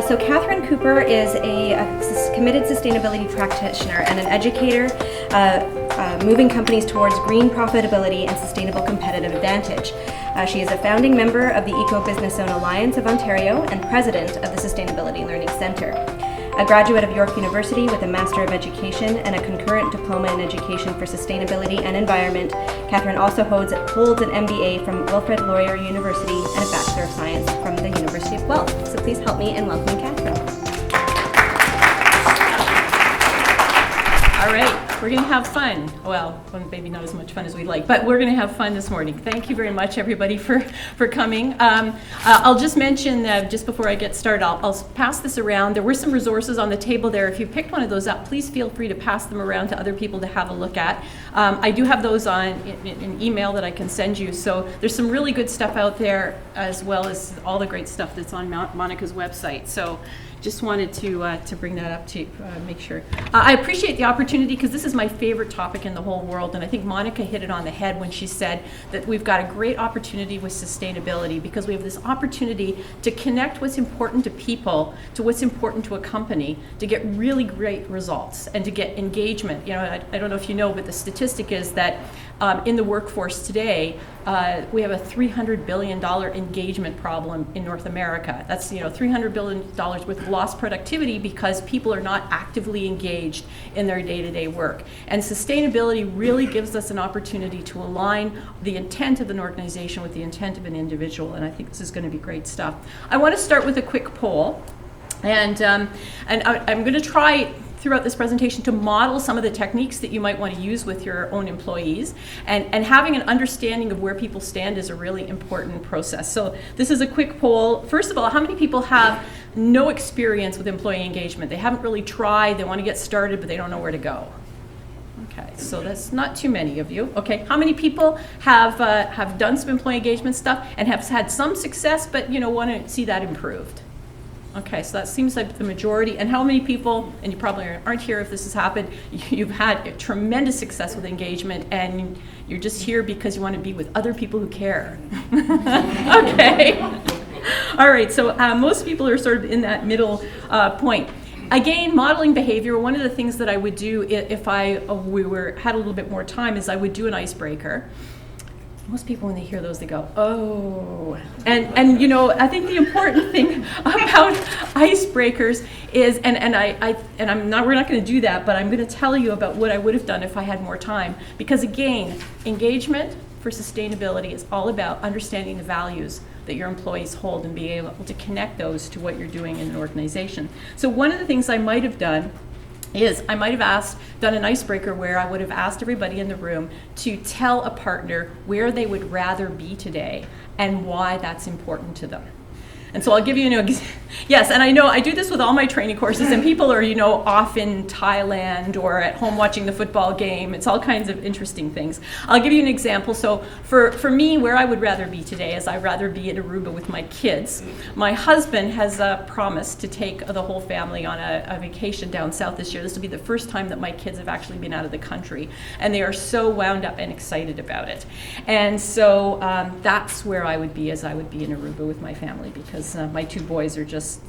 So Catherine Cooper is a committed sustainability practitioner and an educator, moving companies towards green profitability and sustainable competitive advantage. She is a founding member of the Eco Business Zone Alliance of Ontario and president of the Sustainability Learning Centre. A graduate of York University with a Master of Education and a concurrent Diploma in Education for Sustainability and Environment, Catherine also holds an MBA from Wilfrid Laurier University and a Bachelor of Science from the University of Guelph. So please help me in welcoming Catherine. All right, we're going to have fun. Well, maybe not as much fun as we'd like, but we're going to have fun this morning. Thank you very much, everybody, for coming. I'll just mention, just before I get started, I'll pass this around. There were some resources on the table there. If you picked one of those up, please feel free to pass them around to other people to have a look at. I do have those on an email that I can send you. So there's some really good stuff out there, as well as all the great stuff that's on Monica's website. So just wanted to bring that up to make sure. I appreciate the opportunity because this is my favorite topic in the whole world, and I think Monica hit it on the head when she said that we've got a great opportunity with sustainability because we have this opportunity to connect what's important to people to what's important to a company to get really great results and to get engagement. You know, I don't know if you know, but the statistic is that in the workforce today, we have a $300 billion engagement problem in North America. That's, $300 billion with lost productivity because people are not actively engaged in their day-to-day work. And sustainability really gives us an opportunity to align the intent of an organization with the intent of an individual, and I think this is going to be great stuff. I want to start with a quick poll, and I'm going to try throughout this presentation to model some of the techniques that you might want to use with your own employees, and having an understanding of where people stand is a really important process. So this is a quick poll. First of all, how many people have no experience with employee engagement? They haven't really tried, they want to get started, but they don't know where to go. Okay, so that's not too many of you. Okay, how many people have done some employee engagement stuff and have had some success, but want to see that improved? Okay, so that seems like the majority. And how many people, and you probably aren't here if this has happened, you've had tremendous success with engagement and you're just here because you want to be with other people who care? Okay. All right, so most people are sort of in that middle point. Again, modeling behavior, one of the things that I would do if had a little bit more time is I would do an icebreaker. Most people, when they hear those, they go, oh. And I think the important thing about icebreakers is, we're not going to do that, but I'm going to tell you about what I would have done if I had more time. Because again, engagement for sustainability is all about understanding the values that your employees hold and being able to connect those to what you're doing in an organization. So one of the things I might have done is I might have done an icebreaker where I would have asked everybody in the room to tell a partner where they would rather be today and why that's important to them. And so I'll give you yes, and I know I do this with all my training courses, and people are, off in Thailand or at home watching the football game. It's all kinds of interesting things. I'll give you an example. So for me, where I would rather be today is I'd rather be in Aruba with my kids. My husband has promised to take the whole family on a vacation down south this year. This will be the first time that my kids have actually been out of the country, and they are so wound up and excited about it. And so that's where I would be, as I would be in Aruba with my family, because my two boys are just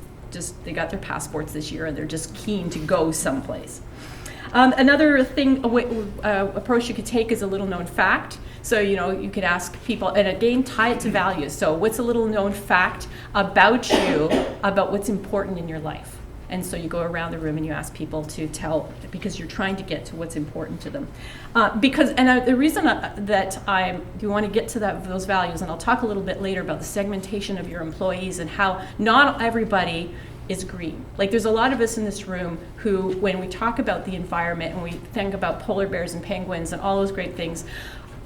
they got their passports this year and they're just keen to go someplace. Another thing, approach you could take is a little known fact. So, you could ask people, and again, tie it to values. So what's a little known fact about you, about what's important in your life? And so you go around the room and you ask people to tell, because you're trying to get to what's important to them. The reason that you want to get to those values, and I'll talk a little bit later about the segmentation of your employees and how not everybody is green. Like, there's a lot of us in this room who, when we talk about the environment and we think about polar bears and penguins and all those great things,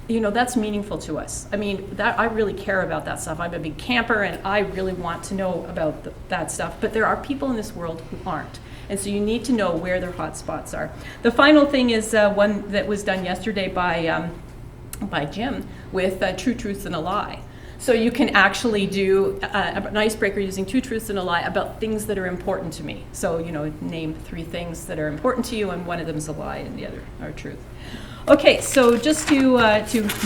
that's meaningful to us. I mean, I really care about that stuff. I'm a big camper and I really want to know about that stuff. But there are people in this world who aren't. And so you need to know where their hot spots are. The final thing is one that was done yesterday by Jim with Two Truths and a Lie. So you can actually do an icebreaker using 2 truths and a lie about things that are important to me. So, name 3 things that are important to you, and one of them is a lie and the other are truth. Okay, so just to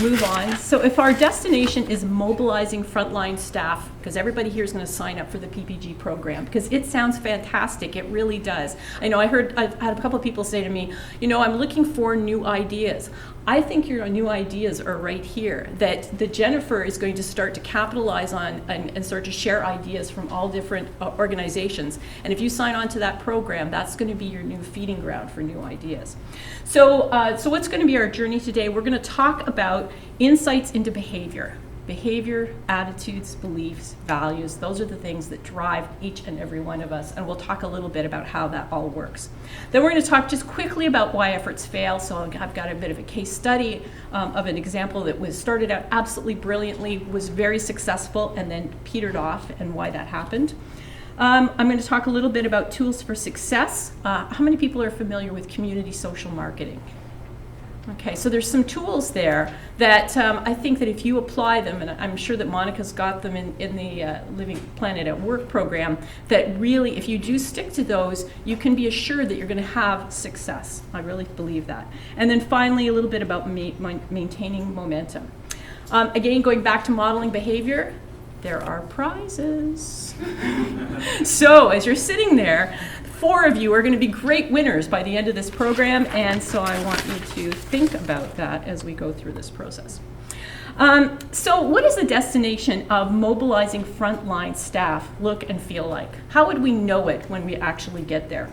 move on, so if our destination is mobilizing frontline staff, because everybody here is going to sign up for the PPG program, because it sounds fantastic, it really does. I know I've had a couple of people say to me, I'm looking for new ideas. I think your new ideas are right here, that Jennifer is going to start to capitalize on and start to share ideas from all different organizations. And if you sign on to that program, that's going to be your new feeding ground for new ideas. So what's going to be our journey today? We're going to talk about insights into behavior. Behavior, attitudes, beliefs, values, those are the things that drive each and every one of us, and we'll talk a little bit about how that all works. Then we're going to talk just quickly about why efforts fail. So I've got a bit of a case study of an example that was started out absolutely brilliantly, was very successful, and then petered off, and why that happened. I'm going to talk a little bit about tools for success. How many people are familiar with community social marketing? Okay, so there's some tools there that I think that if you apply them, and I'm sure that Monica's got them in the Living Planet at Work program, that really, if you do stick to those, you can be assured that you're going to have success. I really believe that. And then finally, a little bit about maintaining momentum. Again, going back to modeling behavior, there are prizes. So as you're sitting there, 4 of you are going to be great winners by the end of this program, and so I want you to think about that as we go through this process. So what does the destination of mobilizing frontline staff look and feel like? How would we know it when we actually get there?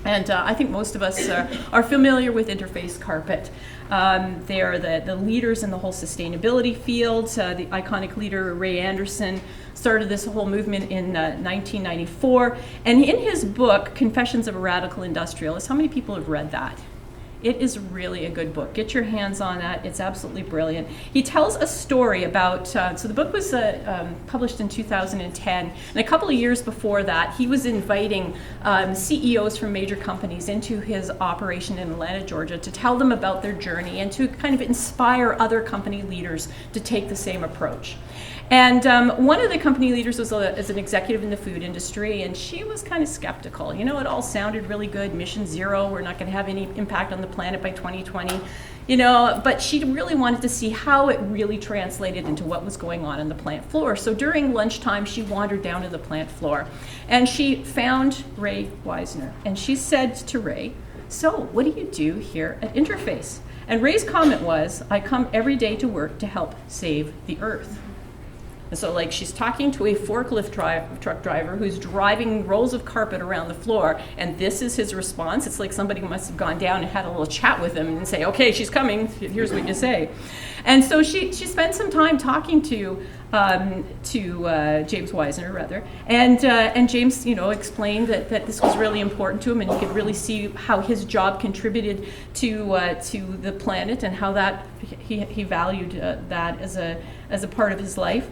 And I think most of us are familiar with Interface Carpet. They are the leaders in the whole sustainability field. The iconic leader, Ray Anderson, started this whole movement in 1994. And in his book, Confessions of a Radical Industrialist, how many people have read that? It is really a good book. Get your hands on that. It's absolutely brilliant. He tells a story about, so the book was published in 2010, and a couple of years before that, he was inviting CEOs from major companies into his operation in Atlanta, Georgia, to tell them about their journey and to kind of inspire other company leaders to take the same approach. And one of the company leaders was an executive in the food industry, and she was kind of skeptical. It all sounded really good, mission zero, we're not going to have any impact on the planet by 2020, but she really wanted to see how it really translated into what was going on the plant floor. So during lunchtime, she wandered down to the plant floor, and she found Ray Wisner, and she said to Ray, "So what do you do here at Interface?" And Ray's comment was, "I come every day to work to help save the earth." And so she's talking to a forklift truck driver who's driving rolls of carpet around the floor, and this is his response. It's like somebody must have gone down and had a little chat with him and say, "Okay, she's coming, here's what you say." And so she spent some time talking to James Wisner, rather, and James, explained that this was really important to him, and he could really see how his job contributed to the planet, and how that he valued that as a part of his life.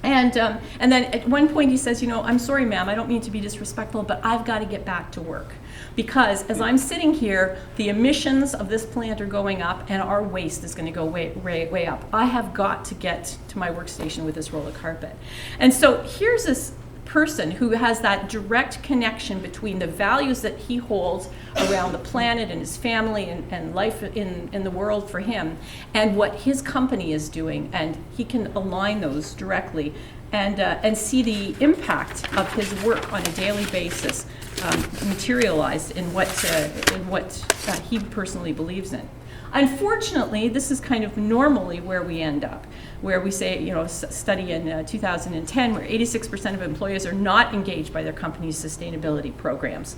And then at one point he says, "I'm sorry, ma'am, I don't mean to be disrespectful, but I've got to get back to work. Because as I'm sitting here, the emissions of this plant are going up, and our waste is going to go way up. I have got to get to my workstation with this roll of carpet." And so here's this person who has that direct connection between the values that he holds around the planet and his family and life in the world for him, and what his company is doing, and he can align those directly and see the impact of his work on a daily basis materialized in what he personally believes in. Unfortunately, this is kind of normally where we end up, where we say, study in 2010 where 86% of employees are not engaged by their company's sustainability programs.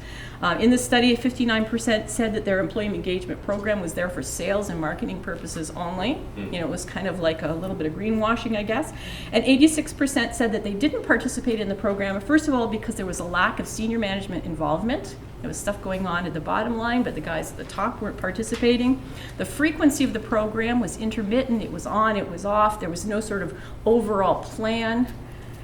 In the study, 59% said that their employee engagement program was there for sales and marketing purposes only. It was kind of like a little bit of greenwashing, I guess. And 86% said that they didn't participate in the program, first of all, because there was a lack of senior management involvement. There was stuff going on at the bottom line, but the guys at the top weren't participating. The frequency of the program was intermittent. It was on, it was off. There was no sort of overall plan.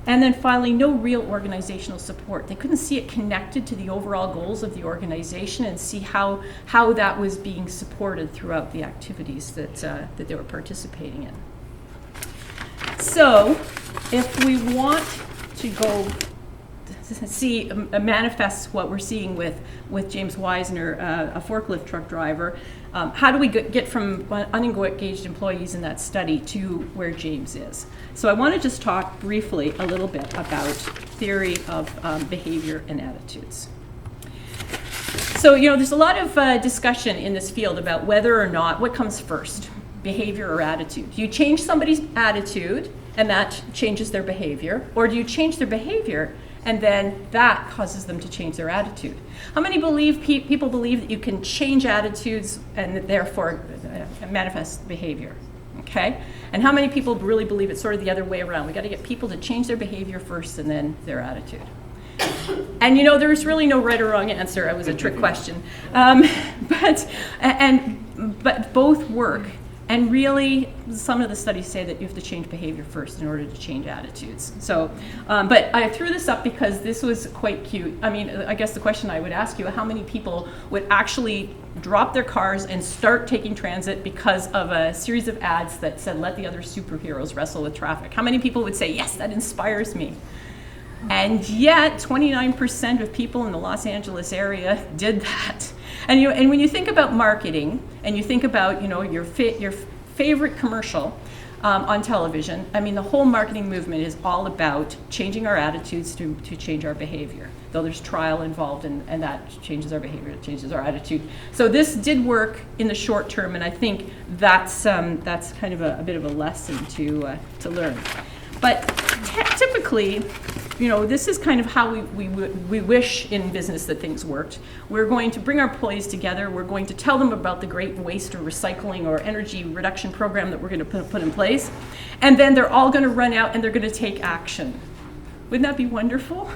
And then finally, no real organizational support. They couldn't see it connected to the overall goals of the organization and see how that was being supported throughout the activities that they were participating in. So if we want to go manifests what we're seeing with James Wisner, a forklift truck driver. how do we get from unengaged employees in that study to where James is? So I want to just talk briefly a little bit about theory of behavior and attitudes. So, there's a lot of discussion in this field about whether or not, what comes first, behavior or attitude. Do you change somebody's attitude and that changes their behavior, or do you change their behavior and then that causes them to change their attitude? How many people believe that you can change attitudes and therefore manifest behavior? Okay? And how many people really believe it's sort of the other way around? We got to get people to change their behavior first and then their attitude. And there's really no right or wrong answer. It was a trick question. But both work. And really, some of the studies say that you have to change behavior first in order to change attitudes. So, but I threw this up because this was quite cute. I mean, I guess the question I would ask you, how many people would actually drop their cars and start taking transit because of a series of ads that said, let the other superheroes wrestle with traffic? How many people would say, yes, that inspires me? And yet, 29% of people in the Los Angeles area did that. And when you think about marketing, and you think about your favorite commercial on television, I mean, the whole marketing movement is all about changing our attitudes to change our behavior. Though there's trial involved, and that changes our behavior, it changes our attitude. So this did work in the short term, and I think that's kind of a bit of a lesson to learn. But typically, this is kind of how we wish in business that things worked. We're going to bring our employees together. We're going to tell them about the great waste or recycling or energy reduction program that we're going to put in place. And then they're all going to run out and they're going to take action. Wouldn't that be wonderful?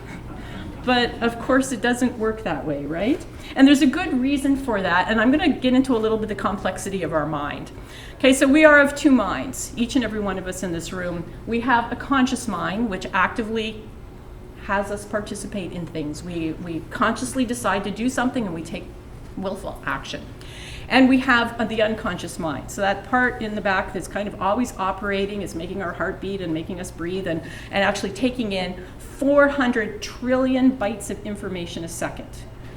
But of course it doesn't work that way, right? And there's a good reason for that, and I'm going to get into a little bit of the complexity of our mind. Okay, so we are of two minds, each and every one of us in this room. We have a conscious mind, which actively has us participate in things. We consciously decide to do something and we take willful action. And we have the unconscious mind. So that part in the back that's kind of always operating is making our heart beat and making us breathe and actually taking in 400 trillion bytes of information a second.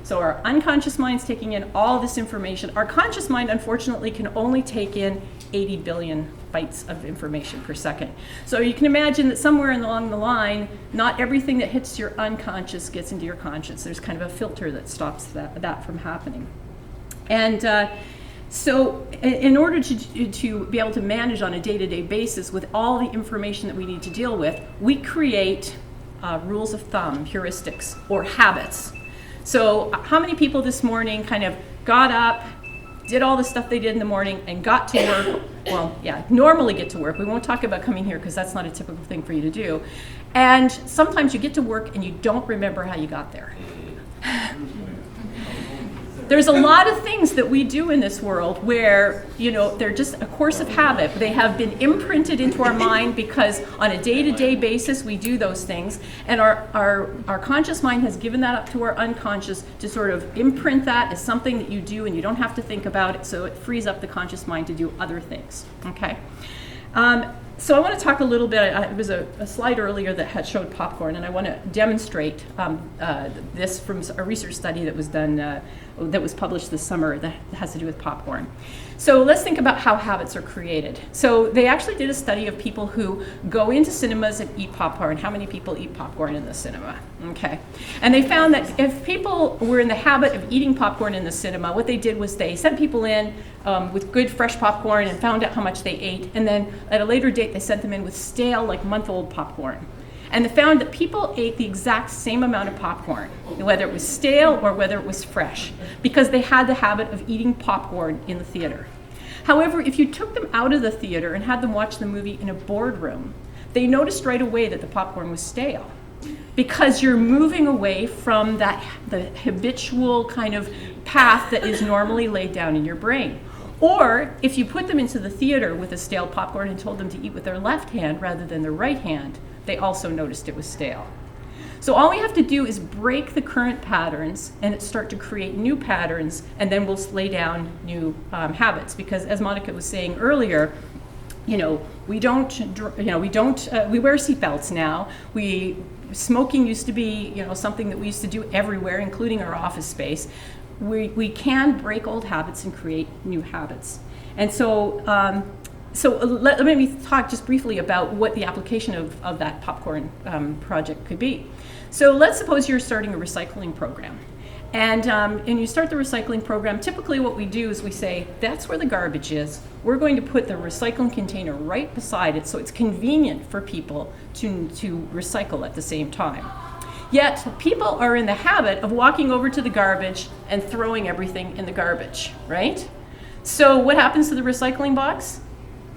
So our unconscious mind's taking in all this information. Our conscious mind, unfortunately, can only take in 80 billion bytes of information per second. So you can imagine that somewhere along the line, not everything that hits your unconscious gets into your conscious. There's kind of a filter that stops that from happening. And so in order to be able to manage on a day-to-day basis with all the information that we need to deal with, we create rules of thumb, heuristics, or habits. So how many people this morning kind of got up, did all the stuff they did in the morning, and got to work? Well, yeah, normally get to work. We won't talk about coming here because that's not a typical thing for you to do. And sometimes you get to work and you don't remember how you got there. There's a lot of things that we do in this world where, they're just a course of habit. They have been imprinted into our mind because on a day-to-day basis we do those things, and our conscious mind has given that up to our unconscious to sort of imprint that as something that you do and you don't have to think about it, so it frees up the conscious mind to do other things, okay? So I want to talk a little bit, it was a slide earlier that had showed popcorn, and I want to demonstrate this from a research study that was done, that was published this summer that has to do with popcorn. So let's think about how habits are created. So they actually did a study of people who go into cinemas and eat popcorn. How many people eat popcorn in the cinema? Okay. And they found that if people were in the habit of eating popcorn in the cinema, what they did was they sent people in with good fresh popcorn and found out how much they ate, and then at a later date they sent them in with stale, like month-old popcorn. And they found that people ate the exact same amount of popcorn, whether it was stale or whether it was fresh, because they had the habit of eating popcorn in the theater. However, if you took them out of the theater and had them watch the movie in a boardroom, they noticed right away that the popcorn was stale, because you're moving away from the habitual kind of path that is normally laid down in your brain. Or if you put them into the theater with a stale popcorn and told them to eat with their left hand rather than their right hand, they also noticed it was stale. So all we have to do is break the current patterns and start to create new patterns, and then we'll lay down new habits. Because as Monica was saying earlier, we wear seatbelts now. Smoking used to be, something that we used to do everywhere, including our office space. we can break old habits and create new habits. And so, let me talk just briefly about what the application of that popcorn project could be. So let's suppose you're starting a recycling program. And you start the recycling program. Typically what we do is we say, that's where the garbage is. We're going to put the recycling container right beside it so it's convenient for people to recycle at the same time. Yet people are in the habit of walking over to the garbage and throwing everything in the garbage, right? So what happens to the recycling box?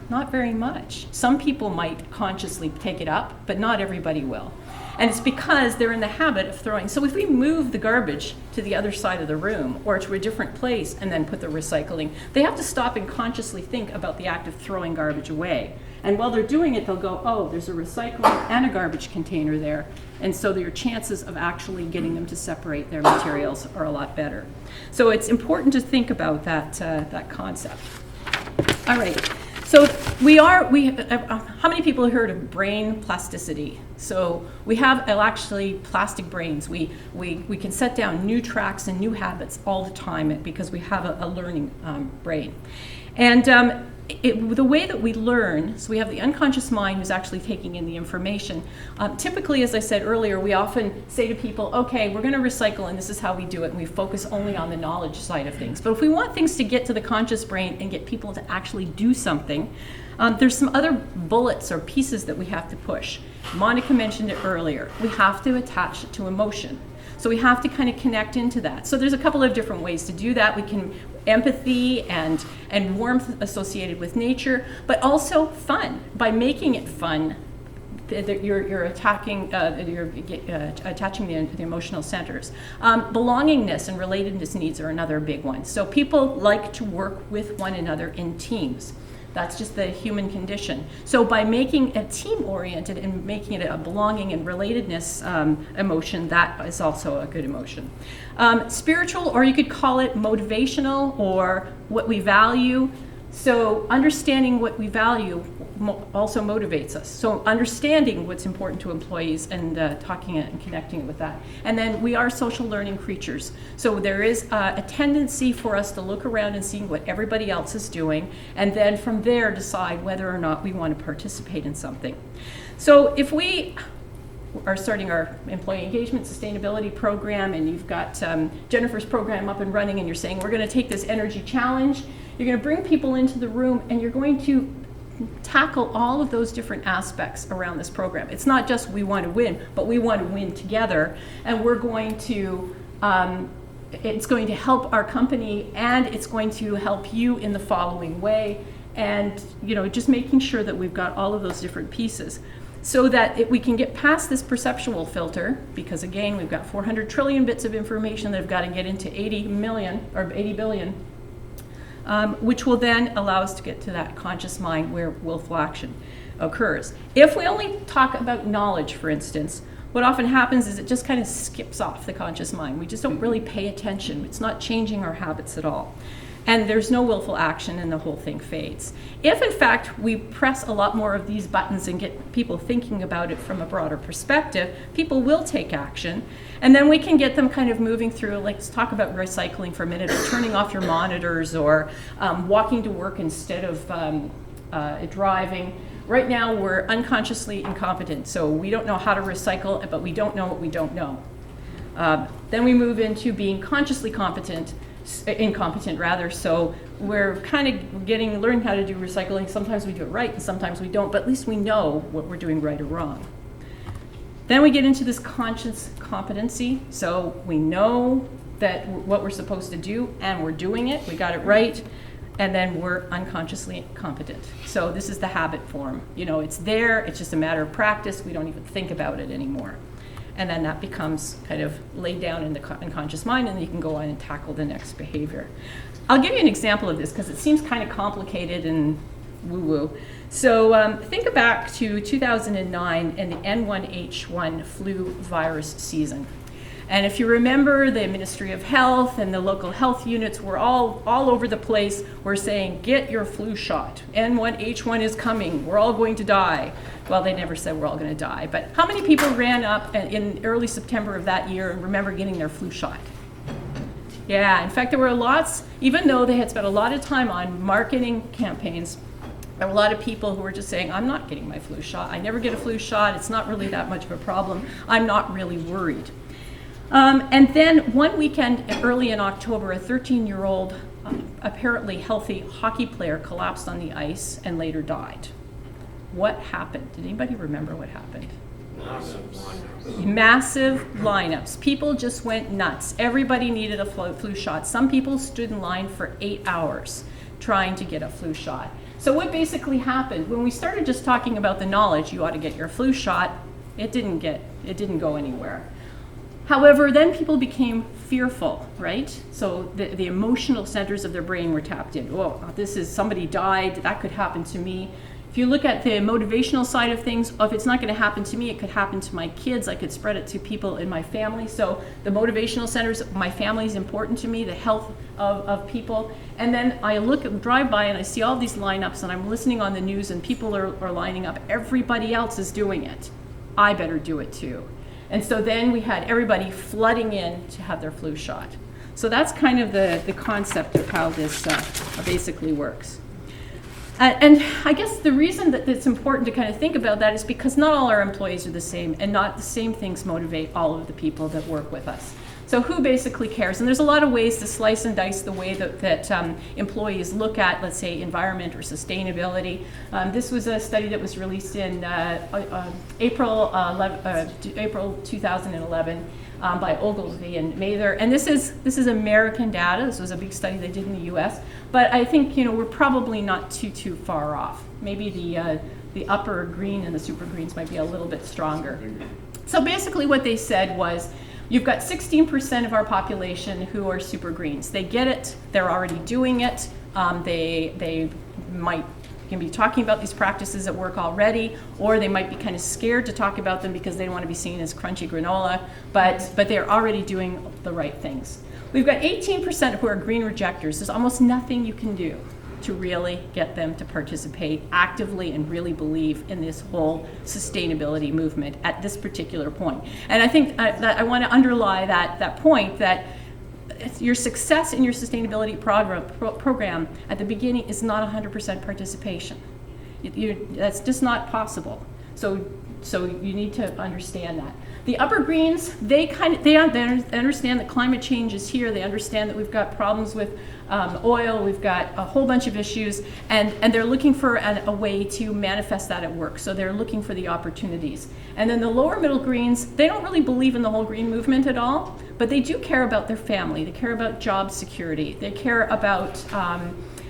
Not very much. Some people might consciously take it up, but not everybody will. And it's because they're in the habit of throwing. So if we move the garbage to the other side of the room or to a different place and then put the recycling, they have to stop and consciously think about the act of throwing garbage away. And while they're doing it, they'll go, oh, there's a recycling and a garbage container there. And so your chances of actually getting them to separate their materials are a lot better. So it's important to think about that concept. All right. So how many people have heard of brain plasticity? So we have actually plastic brains. We can set down new tracks and new habits all the time because we have a learning brain. And the way that we learn, so we have the unconscious mind who's actually taking in the information. Typically, as I said earlier, we often say to people, okay, we're going to recycle and this is how we do it, and we focus only on the knowledge side of things. But if we want things to get to the conscious brain and get people to actually do something, there's some other bullets or pieces that we have to push. Monica mentioned it earlier. We have to attach it to emotion. So we have to kind of connect into that. So there's a couple of different ways to do that. We can empathy and warmth associated with nature, but also fun. By making it fun, you're attaching the emotional centers. Belongingness and relatedness needs are another big one. So people like to work with one another in teams. That's just the human condition. So by making it team-oriented and making it a belonging and relatedness emotion, that is also a good emotion. Spiritual, or you could call it motivational, or what we value. So understanding what we value also motivates us. So understanding what's important to employees and talking it and connecting it with that. And then we are social learning creatures. So there is a tendency for us to look around and see what everybody else is doing, and then from there decide whether or not we want to participate in something. So if we are starting our employee engagement sustainability program, and you've got Jennifer's program up and running, and you're saying, we're going to take this energy challenge, you're going to bring people into the room, and you're going to tackle all of those different aspects around this program. It's not just we want to win, but we want to win together, and we're going to, it's going to help our company, and it's going to help you in the following way, and just making sure that we've got all of those different pieces so that we can get past this perceptual filter, because again, we've got 400 trillion bits of information that have got to get into 80 billion, which will then allow us to get to that conscious mind where willful action occurs. If we only talk about knowledge, for instance, what often happens is it just kind of skips off the conscious mind. We just don't really pay attention. It's not changing our habits at all. And there's no willful action, and the whole thing fades. If, in fact, we press a lot more of these buttons and get people thinking about it from a broader perspective, people will take action. And then we can get them kind of moving through, like, let's talk about recycling for a minute, or turning off your monitors, or walking to work instead of driving. Right now, we're unconsciously incompetent. So we don't know how to recycle, but we don't know what we don't know. Then we move into being consciously incompetent rather, so we're kind of learning how to do recycling. Sometimes we do it right and sometimes we don't, but at least we know what we're doing right or wrong. Then we get into this conscious competency, so we know that what we're supposed to do and we're doing it, we got it right, and then we're unconsciously competent. So this is the habit form. It's there, it's just a matter of practice, we don't even think about it anymore. And then that becomes kind of laid down in the unconscious mind, and then you can go on and tackle the next behavior. I'll give you an example of this because it seems kind of complicated and woo-woo. So think back to 2009 and the N1H1 flu virus season. And if you remember, the Ministry of Health and the local health units were all over the place. We're saying, get your flu shot. N1H1 is coming. We're all going to die. Well, they never said we're all going to die. But how many people ran up in early September of that year and remember getting their flu shot? Yeah, in fact, there were lots, even though they had spent a lot of time on marketing campaigns, there were a lot of people who were just saying, I'm not getting my flu shot. I never get a flu shot. It's not really that much of a problem. I'm not really worried. And then one weekend early in October, a 13-year-old, apparently healthy hockey player collapsed on the ice and later died. What happened? Did anybody remember what happened? Massive lineups. People just went nuts. Everybody needed a flu shot. Some people stood in line for 8 hours trying to get a flu shot. So what basically happened, when we started just talking about the knowledge, you ought to get your flu shot, it didn't go anywhere. However, then people became fearful, right? So the emotional centers of their brain were tapped in. Oh, somebody died, that could happen to me. If you look at the motivational side of things, if it's not going to happen to me, it could happen to my kids. I could spread it to people in my family. So the motivational centers, my family is important to me, the health of people. And then I drive by and I see all these lineups and I'm listening on the news and people are lining up. Everybody else is doing it. I better do it too. And so then we had everybody flooding in to have their flu shot. So that's kind of the concept of how this basically works. And I guess the reason that it's important to kind of think about that is because not all our employees are the same, and not the same things motivate all of the people that work with us. So who basically cares? And there's a lot of ways to slice and dice the way that employees look at, let's say, environment or sustainability. This was a study that was released in April 2011 by Ogilvy and Mather. And this is American data. This was a big study they did in the U.S. But I think we're probably not too far off. Maybe the upper green and the super greens might be a little bit stronger. So basically what they said was, you've got 16% of our population who are super greens. They get it, they're already doing it, they can be talking about these practices at work already, or they might be kind of scared to talk about them because they don't want to be seen as crunchy granola, but they're already doing the right things. We've got 18% who are green rejectors. There's almost nothing you can do to really get them to participate actively and really believe in this whole sustainability movement at this particular point. And I think that I want to underlie that point, that your success in your sustainability program at the beginning is not 100% participation. That's just not possible. So you need to understand that. The upper greens, they understand that climate change is here. They understand that we've got problems with oil. We've got a whole bunch of issues, and they're looking for a way to manifest that at work. So they're looking for the opportunities. And then the lower middle greens, they don't really believe in the whole green movement at all, but they do care about their family. They care about job security. They care about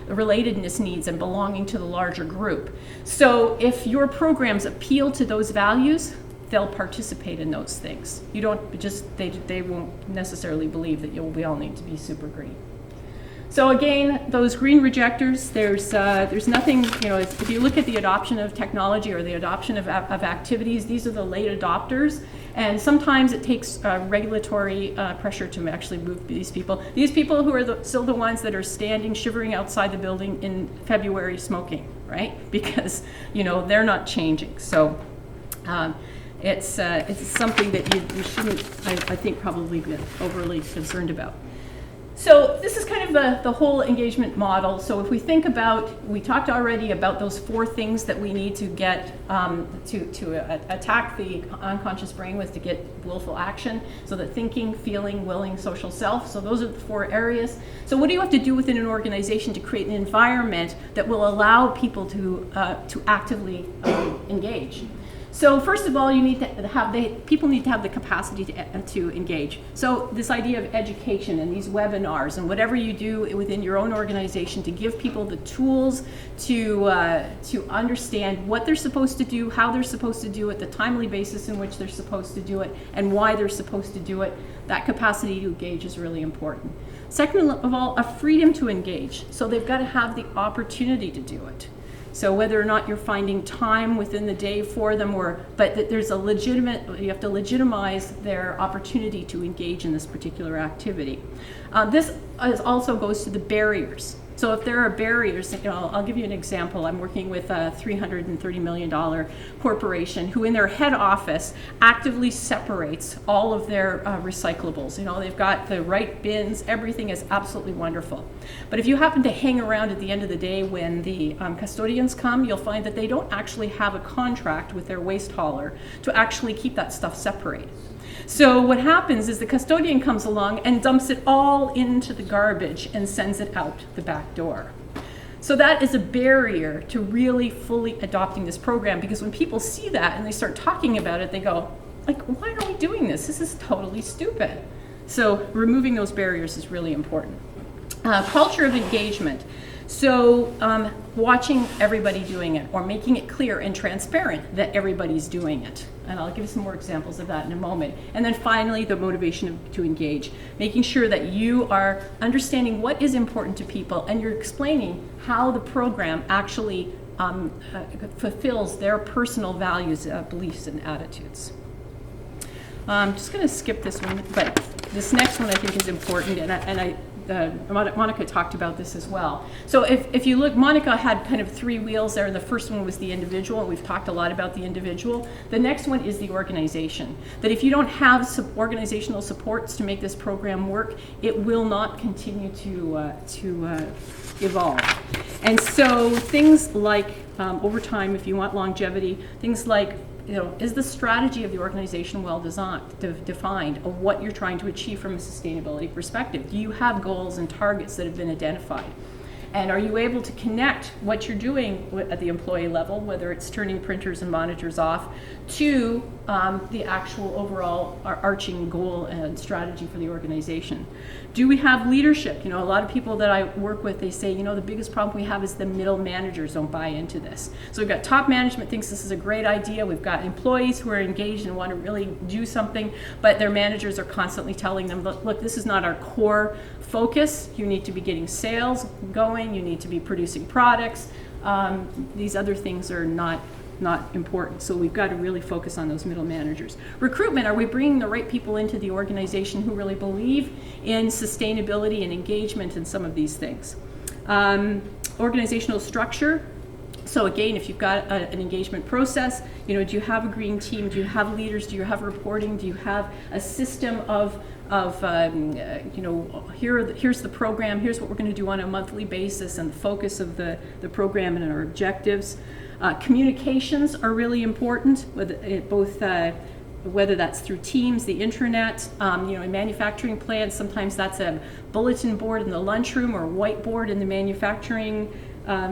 relatedness needs and belonging to the larger group. So if your programs appeal to those values, they'll participate in those things. You don't just, they won't necessarily believe that we all need to be super green. So again, those green rejectors, there's nothing, if you look at the adoption of technology or the adoption of activities, these are the late adopters. And sometimes it takes regulatory pressure to actually move these people. These people who are still the ones that are standing, shivering outside the building in February smoking, right? Because, they're not changing. So it's something that you shouldn't, I think, probably be overly concerned about. So this is kind of the whole engagement model. So if we think about, we talked already about those 4 things that we need to get to attack the unconscious brain with, to get willful action. So the thinking, feeling, willing, social self. So those are the 4 areas. So what do you have to do within an organization to create an environment that will allow people to actively engage? So first of all, you need to have people need to have the capacity to engage. So this idea of education and these webinars and whatever you do within your own organization to give people the tools to understand what they're supposed to do, how they're supposed to do it, the timely basis in which they're supposed to do it, and why they're supposed to do it. That capacity to engage is really important. Second of all, a freedom to engage. So they've got to have the opportunity to do it. So whether or not you're finding time within the day for them, but that there's you have to legitimize their opportunity to engage in this particular activity. This also goes to the barriers. So if there are barriers, I'll give you an example. I'm working with a $330 million corporation who in their head office actively separates all of their recyclables. They've got the right bins, everything is absolutely wonderful. But if you happen to hang around at the end of the day when the custodians come, you'll find that they don't actually have a contract with their waste hauler to actually keep that stuff separated. So what happens is the custodian comes along and dumps it all into the garbage and sends it out the back door. So that is a barrier to really fully adopting this program, because when people see that and they start talking about it, they go, like, why are we doing this? This is totally stupid. So removing those barriers is really important. Culture of engagement. So watching everybody doing it, or making it clear and transparent that everybody's doing it. And I'll give you some more examples of that in a moment. And then finally, the motivation to engage, making sure that you are understanding what is important to people and you're explaining how the program actually fulfills their personal values, beliefs, and attitudes. I'm just going to skip this one, but this next one I think is important, Monica talked about this as well. So if you look, Monica had kind of three wheels there, and the first one was the individual, and we've talked a lot about the individual. The next one is the organization. That if you don't have organizational supports to make this program work, it will not continue to evolve. And so things like over time, if you want longevity, things like, is the strategy of the organization well defined of what you're trying to achieve from a sustainability perspective? Do you have goals and targets that have been identified? And are you able to connect what you're doing at the employee level, whether it's turning printers and monitors off, to the actual overall arching goal and strategy for the organization? Do we have leadership? A lot of people that I work with, they say, the biggest problem we have is the middle managers don't buy into this. So we've got top management thinks this is a great idea. We've got employees who are engaged and want to really do something, but their managers are constantly telling them, look, this is not our core focus. You need to be getting sales going. You need to be producing products. These other things are not important. So we've got to really focus on those middle managers. Recruitment, are we bringing the right people into the organization who really believe in sustainability and engagement and some of these things? Organizational structure. So again, if you've got an engagement process, do you have a green team? Do you have leaders? Do you have reporting? Do you have a system of here's the program, here's what we're going to do on a monthly basis, and the focus of the program and our objectives. Communications are really important, whether that's through Teams, the intranet, in manufacturing plants, sometimes that's a bulletin board in the lunchroom or whiteboard in the manufacturing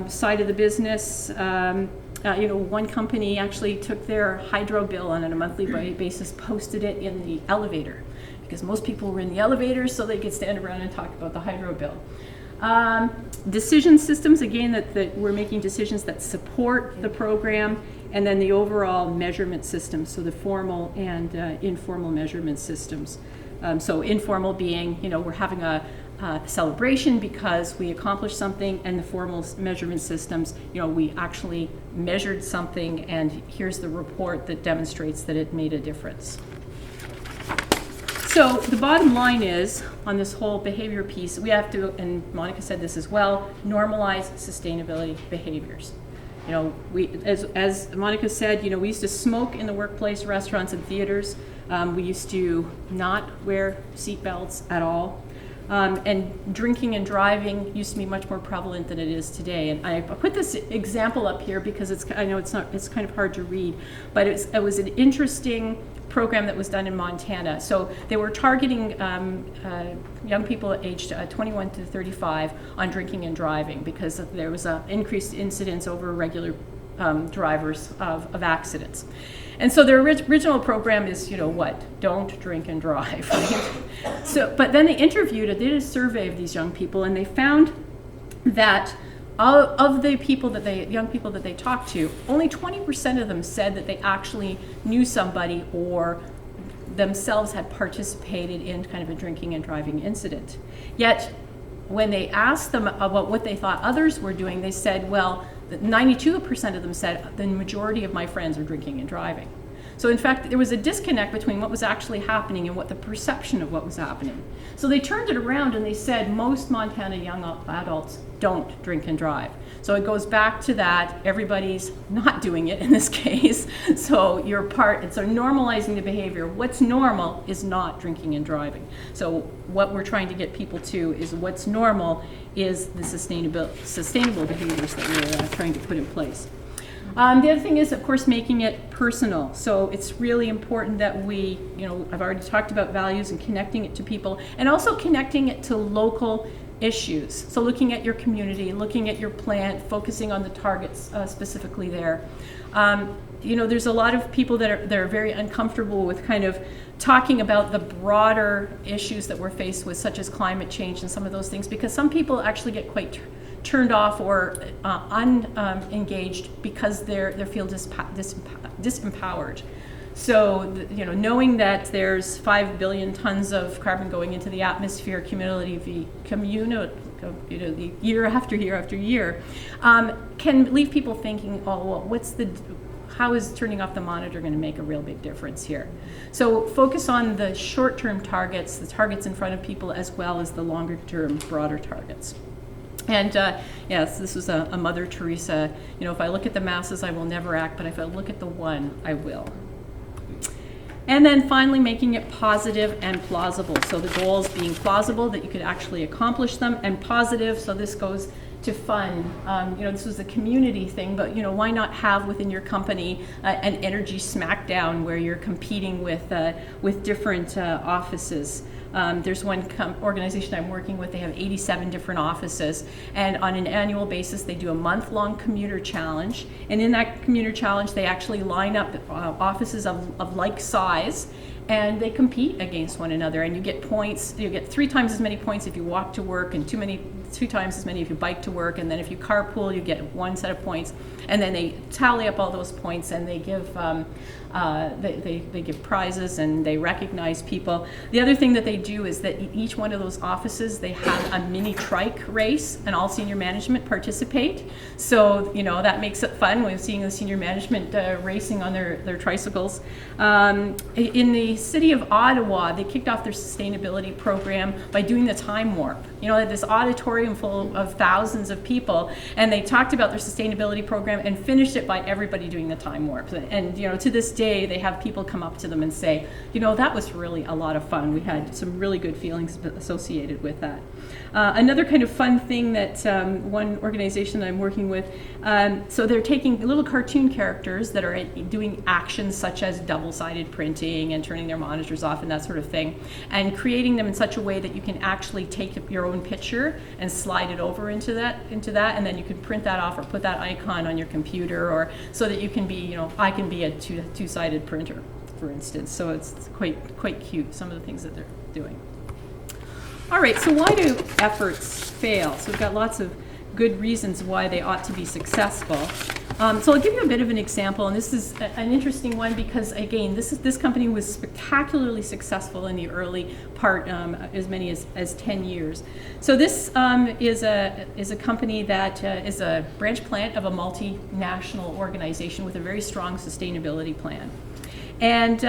side of the business. One company actually took their hydro bill on a monthly basis, posted it in the elevator, because most people were in the elevators, so they could stand around and talk about the hydro bill. Decision systems, again, that we're making decisions that support the program, and then the overall measurement systems, so the formal and informal measurement systems. So informal being, we're having a celebration because we accomplished something, and the formal measurement systems, we actually measured something, and here's the report that demonstrates that it made a difference. So the bottom line is, on this whole behavior piece, we have to, and Monica said this as well, normalize sustainability behaviors. We, as Monica said, we used to smoke in the workplace, restaurants, and theaters. We used to not wear seatbelts at all. And drinking and driving used to be much more prevalent than it is today. And I put this example up here because it's kind of hard to read, but it was an interesting program that was done in Montana. So they were targeting young people aged 21 to 35 on drinking and driving, because there was an increased incidence over regular drivers of accidents. And so their original program is, don't drink and drive, right? So, but then they did a survey of these young people, and they found that of the young people that they talked to, only 20% of them said that they actually knew somebody or themselves had participated in kind of a drinking and driving incident. Yet, when they asked them about what they thought others were doing, they said, 92% of them said the majority of my friends are drinking and driving. So in fact, there was a disconnect between what was actually happening and what the perception of what was happening. So they turned it around and they said most Montana young adults don't drink and drive. So it goes back to that, everybody's not doing it in this case. So you're part, and so normalizing the behavior. What's normal is not drinking and driving. So what we're trying to get people to is what's normal is the sustainable behaviors that we're trying to put in place. The other thing is, of course, making it personal. So it's really important that we, I've already talked about values and connecting it to people, and also connecting it to local issues. So looking at your community, looking at your plant, focusing on the targets specifically there. There's a lot of people that are very uncomfortable with kind of talking about the broader issues that we're faced with, such as climate change and some of those things, because some people actually get quite turned off or unengaged because they feel disempowered. So, knowing that there's 5 billion tons of carbon going into the atmosphere cumulatively, year after year after year, can leave people thinking, oh, well, how is turning off the monitor going to make a real big difference here? So focus on the short-term targets, the targets in front of people, as well as the longer-term, broader targets. And yes, this was a Mother Teresa, if I look at the masses, I will never act, but if I look at the one, I will. And then finally, making it positive and plausible. So the goals being plausible, that you could actually accomplish them, and positive, so this goes to fun. This was a community thing, but why not have within your company an energy smackdown where you're competing with different offices. There's one organization I'm working with, they have 87 different offices, and on an annual basis they do a month-long commuter challenge, and in that commuter challenge they actually line up offices of like size, and they compete against one another, and you get points. You get 3 times as many points if you walk to work, and 2 times as many if you bike to work, and then if you carpool you get 1 set of points, and then they tally up all those points and they give they give prizes and they recognize people. The other thing that they do is that each one of those offices, they have a mini trike race, and all senior management participate. So that makes it fun. We're seeing the senior management racing on their tricycles. In the city of Ottawa, they kicked off their sustainability program by doing the time warp. This auditorium full of thousands of people, and they talked about their sustainability program and finished it by everybody doing the time warp. And to this day, they have people come up to them and say, that was really a lot of fun. We had some really good feelings associated with that. Another kind of fun thing that one organization that I'm working with, so they're taking little cartoon characters that are doing actions such as double-sided printing and turning their monitors off and that sort of thing, and creating them in such a way that you can actually take your own picture and slide it over into that, and then you can print that off or put that icon on your computer, or so that you can be, I can be a two-sided printer, for instance. So it's quite cute, some of the things that they're doing. All right, so why do efforts fail? So we've got lots of good reasons why they ought to be successful. So I'll give you a bit of an example, and this is an interesting one because, again, this company was spectacularly successful in the early part, as many as 10 years. So this is a company that is a branch plant of a multinational organization with a very strong sustainability plan. And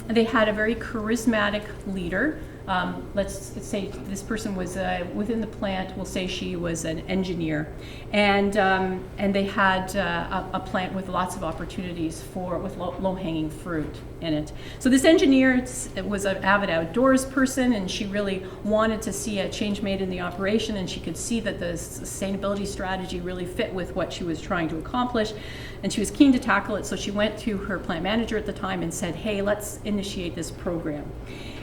they had a very charismatic leader. Let's say this person was within the plant. We'll say she was an engineer, and they had a plant with lots of opportunities with low-hanging fruit in it. So this engineer was an avid outdoors person, and she really wanted to see a change made in the operation, and she could see that the sustainability strategy really fit with what she was trying to accomplish, and she was keen to tackle it. So she went to her plant manager at the time and said, "Hey, let's initiate this program."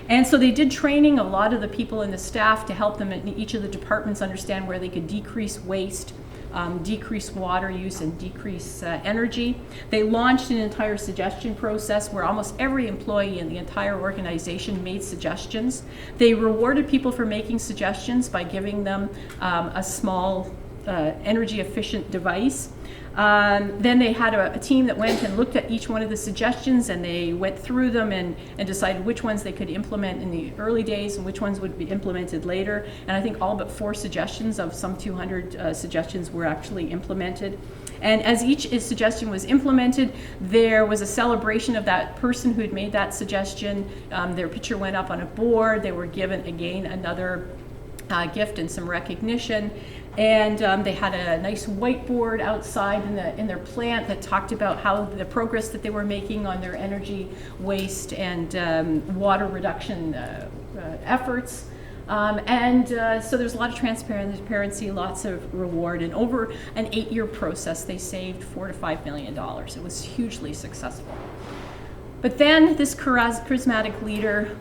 And so they did training a lot of the people in the staff to help them in each of the departments understand where they could decrease waste, decrease water use, and decrease energy. They launched an entire suggestion process where almost every employee in the entire organization made suggestions. They rewarded people for making suggestions by giving them a small energy efficient device. Then they had a team that went and looked at each one of the suggestions, and they went through them and decided which ones they could implement in the early days and which ones would be implemented later. And I think all but 4 suggestions of some 200 suggestions were actually implemented. And as each suggestion was implemented, there was a celebration of that person who had made that suggestion. Their picture went up on a board. They were given, again, another gift and some recognition. And they had a nice whiteboard outside in their plant that talked about how the progress that they were making on their energy waste and water reduction efforts. So there's a lot of transparency, lots of reward, and over an 8-year process, they saved $4 to $5 million. It was hugely successful. But then this charismatic leader,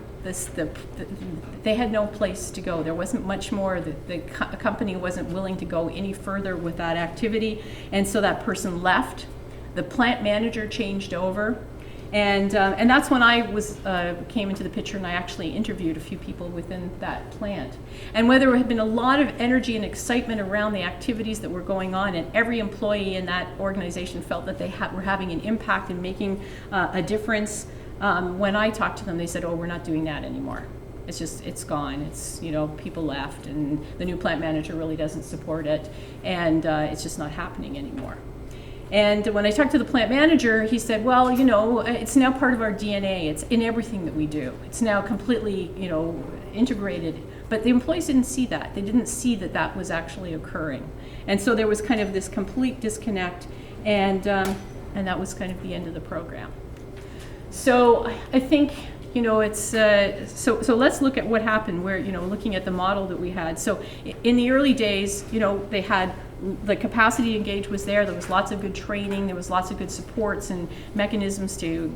they had no place to go. There wasn't much more. The company wasn't willing to go any further with that activity, and so that person left. The plant manager changed over. And that's when I came into the picture, and I actually interviewed a few people within that plant. And where there had been a lot of energy and excitement around the activities that were going on, and every employee in that organization felt that they were having an impact and making a difference, when I talked to them, they said, "Oh, we're not doing that anymore. It's gone. It's, people left, and the new plant manager really doesn't support it, and it's just not happening anymore." And when I talked to the plant manager, he said, "Well, it's now part of our DNA. It's in everything that we do. It's now completely, integrated." But the employees didn't see that. They didn't see that that was actually occurring. And so there was kind of this complete disconnect, and that was kind of the end of the program. So I think, it's, so let's look at what happened where, looking at the model that we had. So in the early days, they had the capacity to engage was there. There was lots of good training. There was lots of good supports and mechanisms to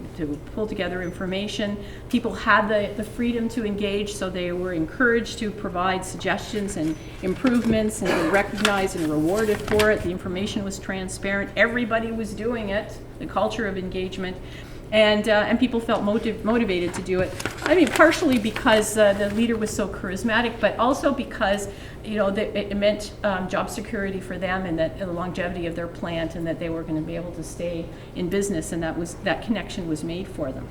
pull together information. People had the freedom to engage, so they were encouraged to provide suggestions and improvements, and were recognized and rewarded for it. The information was transparent. Everybody was doing it, the culture of engagement. And people felt motivated to do it. I mean, partially because the leader was so charismatic, but also because it meant job security for them, and that the longevity of their plant, and that they were going to be able to stay in business, and that connection was made for them.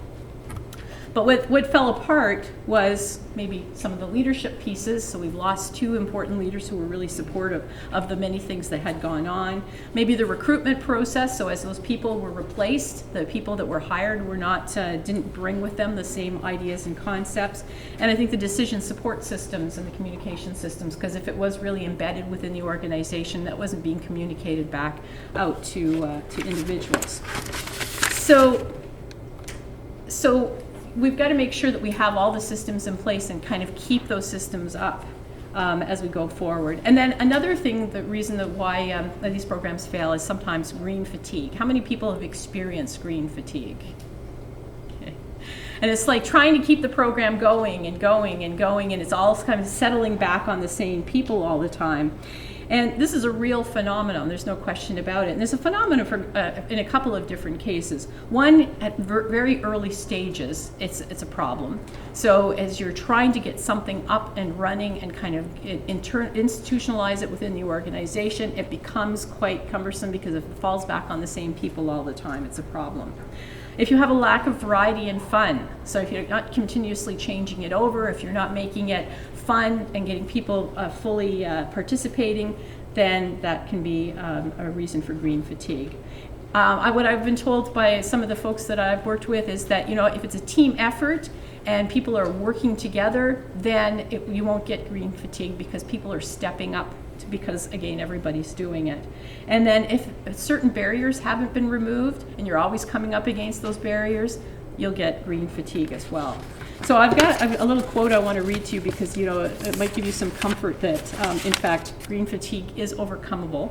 But what fell apart was maybe some of the leadership pieces. So we've lost 2 important leaders who were really supportive of the many things that had gone on. Maybe the recruitment process. So as those people were replaced, the people that were hired were didn't bring with them the same ideas and concepts. And I think the decision support systems and the communication systems, because if it was really embedded within the organization, that wasn't being communicated back out to individuals. So we've got to make sure that we have all the systems in place and kind of keep those systems up as we go forward. And then another thing, the reason that why these programs fail is sometimes green fatigue. How many people have experienced green fatigue? Okay. And it's like trying to keep the program going and going and going, and it's all kind of settling back on the same people all the time. And this is a real phenomenon, there's no question about it. And there's a phenomenon in a couple of different cases. One, at very early stages, it's a problem. So as you're trying to get something up and running and kind of institutionalize it within the organization, it becomes quite cumbersome because if it falls back on the same people all the time, it's a problem. If you have a lack of variety and fun, so if you're not continuously changing it over, if you're not making it fun and getting people fully participating, then that can be a reason for green fatigue. What I've been told by some of the folks that I've worked with is that if it's a team effort and people are working together, then you won't get green fatigue because people are stepping up, because again, everybody's doing it. And then if certain barriers haven't been removed and you're always coming up against those barriers, you'll get green fatigue as well. So I've got a little quote I want to read to you because it might give you some comfort that in fact green fatigue is overcomable.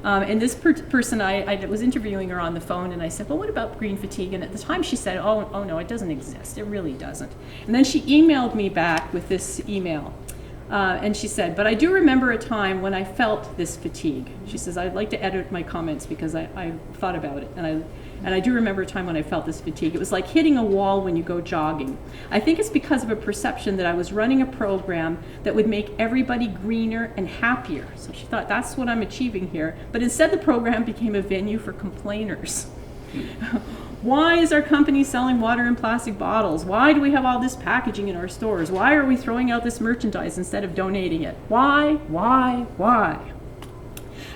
And this person, I was interviewing her on the phone, and I said, "Well, what about green fatigue?" And at the time she said, oh no, it doesn't exist. It really doesn't. And then she emailed me back with this email. And she said, "But I do remember a time when I felt this fatigue." She says, "I'd like to edit my comments because I thought about it, and I do remember a time when I felt this fatigue. It was like hitting a wall when you go jogging. I think it's because of a perception that I was running a program that would make everybody greener and happier." So she thought, that's what I'm achieving here. But instead the program became a venue for complainers. Why is our company selling water in plastic bottles? Why do we have all this packaging in our stores? Why are we throwing out this merchandise instead of donating it? Why?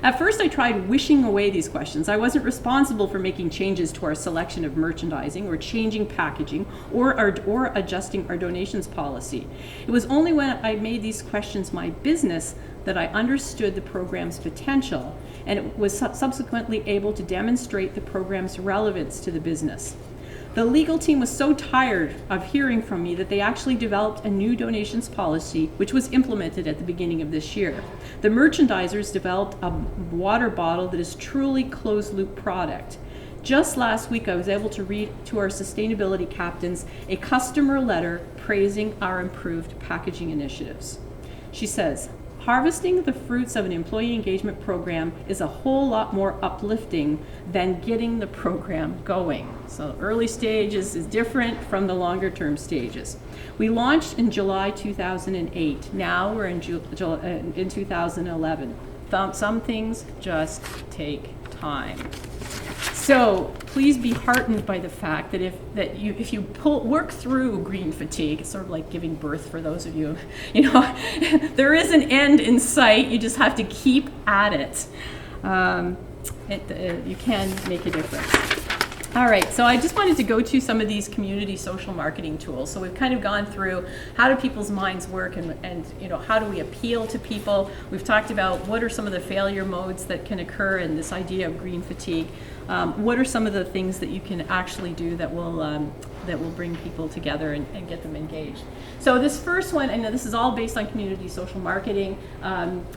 At first, I tried wishing away these questions. I wasn't responsible for making changes to our selection of merchandising or changing packaging or adjusting our donations policy. It was only when I made these questions my business that I understood the program's potential and was subsequently able to demonstrate the program's relevance to the business. The legal team was so tired of hearing from me that they actually developed a new donations policy, which was implemented at the beginning of this year. The merchandisers developed a water bottle that is truly closed-loop product. Just last week, I was able to read to our sustainability captains a customer letter praising our improved packaging initiatives. She says, "Harvesting the fruits of an employee engagement program is a whole lot more uplifting than getting the program going." So early stages is different from the longer term stages. We launched in July 2008. Now we're in 2011. Some things just take time. So please be heartened by the fact that if you work through green fatigue, it's sort of like giving birth for those of you, there is an end in sight. You just have to keep at it. You can make a difference. All right, so I just wanted to go to some of these community social marketing tools. So we've kind of gone through how do people's minds work and how do we appeal to people. We've talked about what are some of the failure modes that can occur in this idea of green fatigue. What are some of the things that you can actually do that will bring people together and get them engaged. So this first one, and this is all based on community social marketing,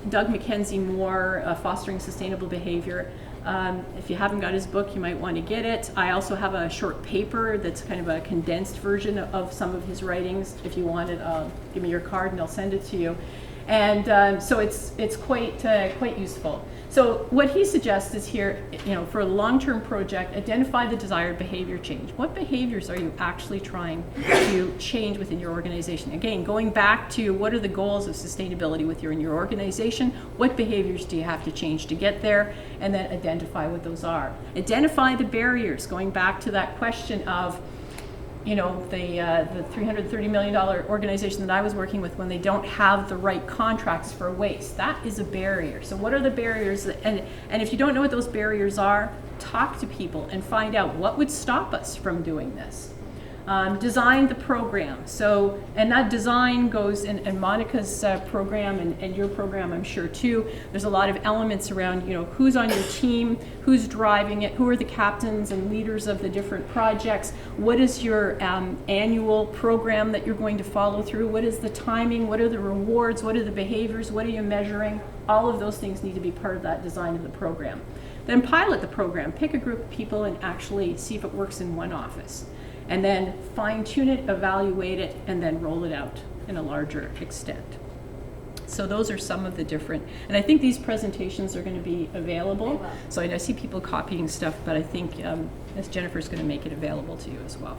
Doug Mackenzie Moore, Fostering Sustainable Behavior. If you haven't got his book, you might want to get it. I also have a short paper that's kind of a condensed version of some of his writings. If you want it, give me your card and I'll send it to you. And so it's quite useful. So what he suggests is here, for a long-term project, identify the desired behavior change. What behaviors are you actually trying to change within your organization? Again, going back to what are the goals of sustainability in your organization? What behaviors do you have to change to get there? And then identify what those are. Identify the barriers, going back to that question of the $330 million organization that I was working with, when they don't have the right contracts for waste. That is a barrier. So what are the barriers? And if you don't know what those barriers are, talk to people and find out what would stop us from doing this. Design the program. So, and that design goes in Monica's program and your program, I'm sure too. There's a lot of elements around, who's on your team, who's driving it, who are the captains and leaders of the different projects, what is your annual program that you're going to follow through, what is the timing, what are the rewards, what are the behaviors, what are you measuring? All of those things need to be part of that design of the program. Then pilot the program. Pick a group of people and actually see if it works in one office. And then fine-tune it, evaluate it, and then roll it out in a larger extent. So those are some of the different, and I think these presentations are going to be available. So I see people copying stuff, but I think Ms. Jennifer's going to make it available to you as well.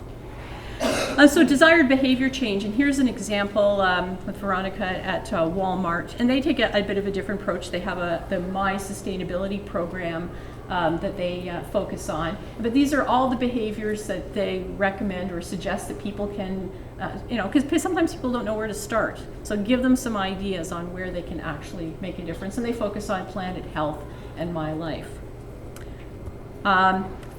So desired behavior change, and here's an example with Veronica at Walmart, and they take a bit of a different approach. They have the My Sustainability program that they focus on. But these are all the behaviors that they recommend or suggest that people can, because sometimes people don't know where to start. So give them some ideas on where they can actually make a difference. And they focus on planet, health, and my life.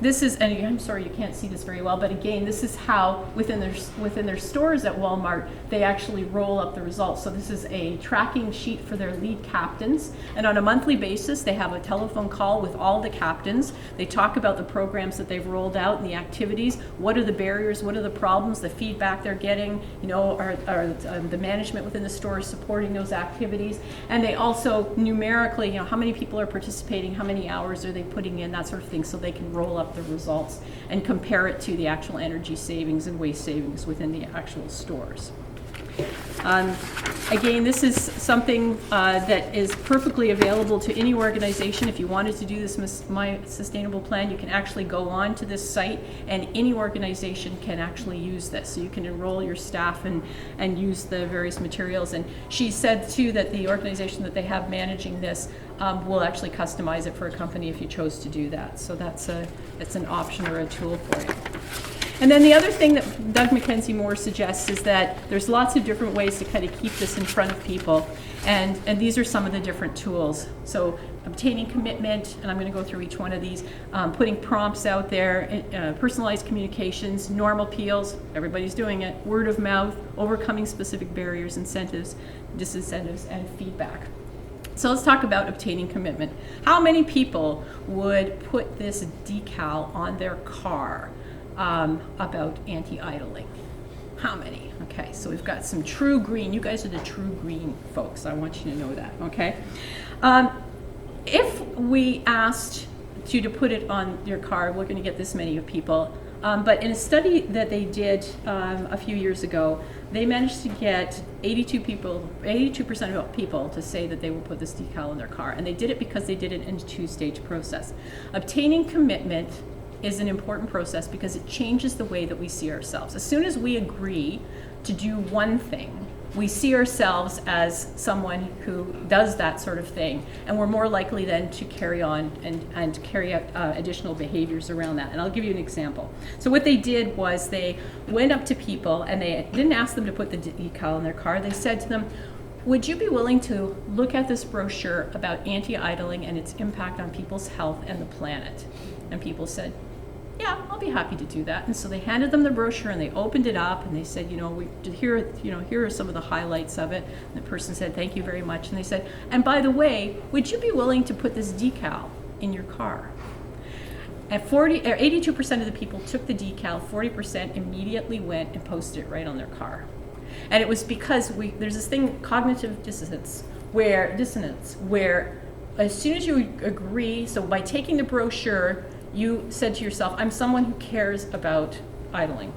This is, and I'm sorry you can't see this very well, but again, this is how within their stores at Walmart, they actually roll up the results. So this is a tracking sheet for their lead captains, and on a monthly basis, they have a telephone call with all the captains. They talk about the programs that they've rolled out and the activities. What are the barriers? What are the problems? The feedback they're getting? Are the management within the store supporting those activities? And they also numerically, how many people are participating? How many hours are they putting in? That sort of thing, so they can roll up the results and compare it to the actual energy savings and waste savings within the actual stores. Again, this is something that is perfectly available to any organization. If you wanted to do this My Sustainable Plan, you can actually go on to this site, and any organization can actually use this. So you can enroll your staff and use the various materials. And she said too that the organization that they have managing this will actually customize it for a company if you chose to do that. So that's an option or a tool for you. And then the other thing that Doug Mackenzie Moore suggests is that there's lots of different ways to kind of keep this in front of people. And these are some of the different tools. So obtaining commitment, and I'm going to go through each one of these, putting prompts out there, personalized communications, normal appeals, everybody's doing it, word of mouth, overcoming specific barriers, incentives, disincentives, and feedback. So let's talk about obtaining commitment. How many people would put this decal on their car about anti-idling? How many? Okay, so we've got some true green. You guys are the true green folks. I want you to know that, okay? If we asked you to put it on your car, we're going to get this many of people. But in a study that they did a few years ago, they managed to get 82% of people to say that they will put this decal in their car. And they did it because they did it in a two-stage process. Obtaining commitment is an important process because it changes the way that we see ourselves. As soon as we agree to do one thing, we see ourselves as someone who does that sort of thing, and we're more likely then to carry on and carry out additional behaviors around that. And I'll give you an example. So what they did was they went up to people and they didn't ask them to put the decal in their car. They said to them, would you be willing to look at this brochure about anti-idling and its impact on people's health and the planet? And people said, yeah, I'll be happy to do that. And so they handed them the brochure and they opened it up and they said, here are some of the highlights of it. And the person said, thank you very much. And they said, and by the way, would you be willing to put this decal in your car? And 82% of the people took the decal, 40% immediately went and posted it right on their car. And it was because there's this thing, cognitive dissonance, where as soon as you agree, so by taking the brochure, you said to yourself, I'm someone who cares about idling.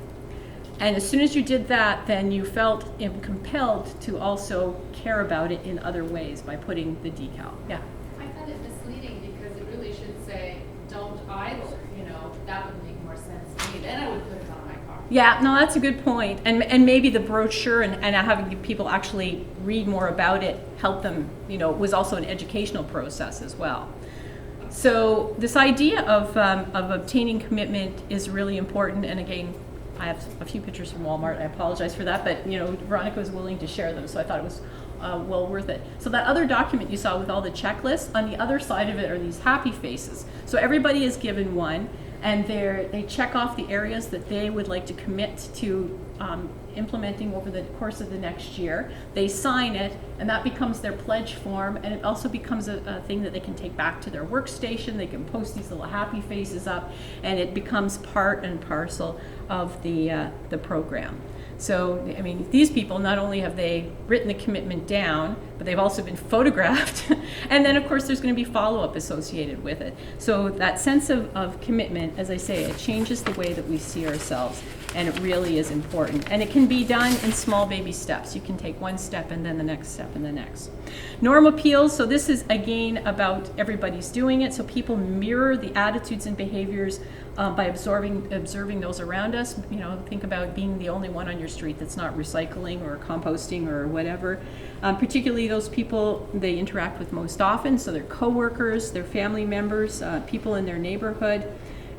And as soon as you did that, then you felt compelled to also care about it in other ways by putting the decal. Yeah? I find it misleading because it really should say, don't idle, that would make more sense to me. Then I would put it on my car. Yeah, no, that's a good point. And maybe the brochure and having people actually read more about it helped them, was also an educational process as well. So this idea of obtaining commitment is really important. And again, I have a few pictures from Walmart. I apologize for that, but Veronica was willing to share them, so I thought it was well worth it. So that other document you saw with all the checklists, on the other side of it are these happy faces. So everybody is given one, and they check off the areas that they would like to commit to implementing over the course of the next year. They sign it, and that becomes their pledge form, and it also becomes a thing that they can take back to their workstation. They can post these little happy faces up, and it becomes part and parcel of the program. So, I mean, these people, not only have they written the commitment down, but they've also been photographed. And then, of course, there's going to be follow-up associated with it. So that sense of commitment, as I say, it changes the way that we see ourselves. And it really is important. And it can be done in small baby steps. You can take one step and then the next step and the next. Norm appeals, so this is again about everybody's doing it. So people mirror the attitudes and behaviors by observing those around us. Think about being the only one on your street that's not recycling or composting or whatever. Particularly those people they interact with most often. So their coworkers, their family members, people in their neighborhood.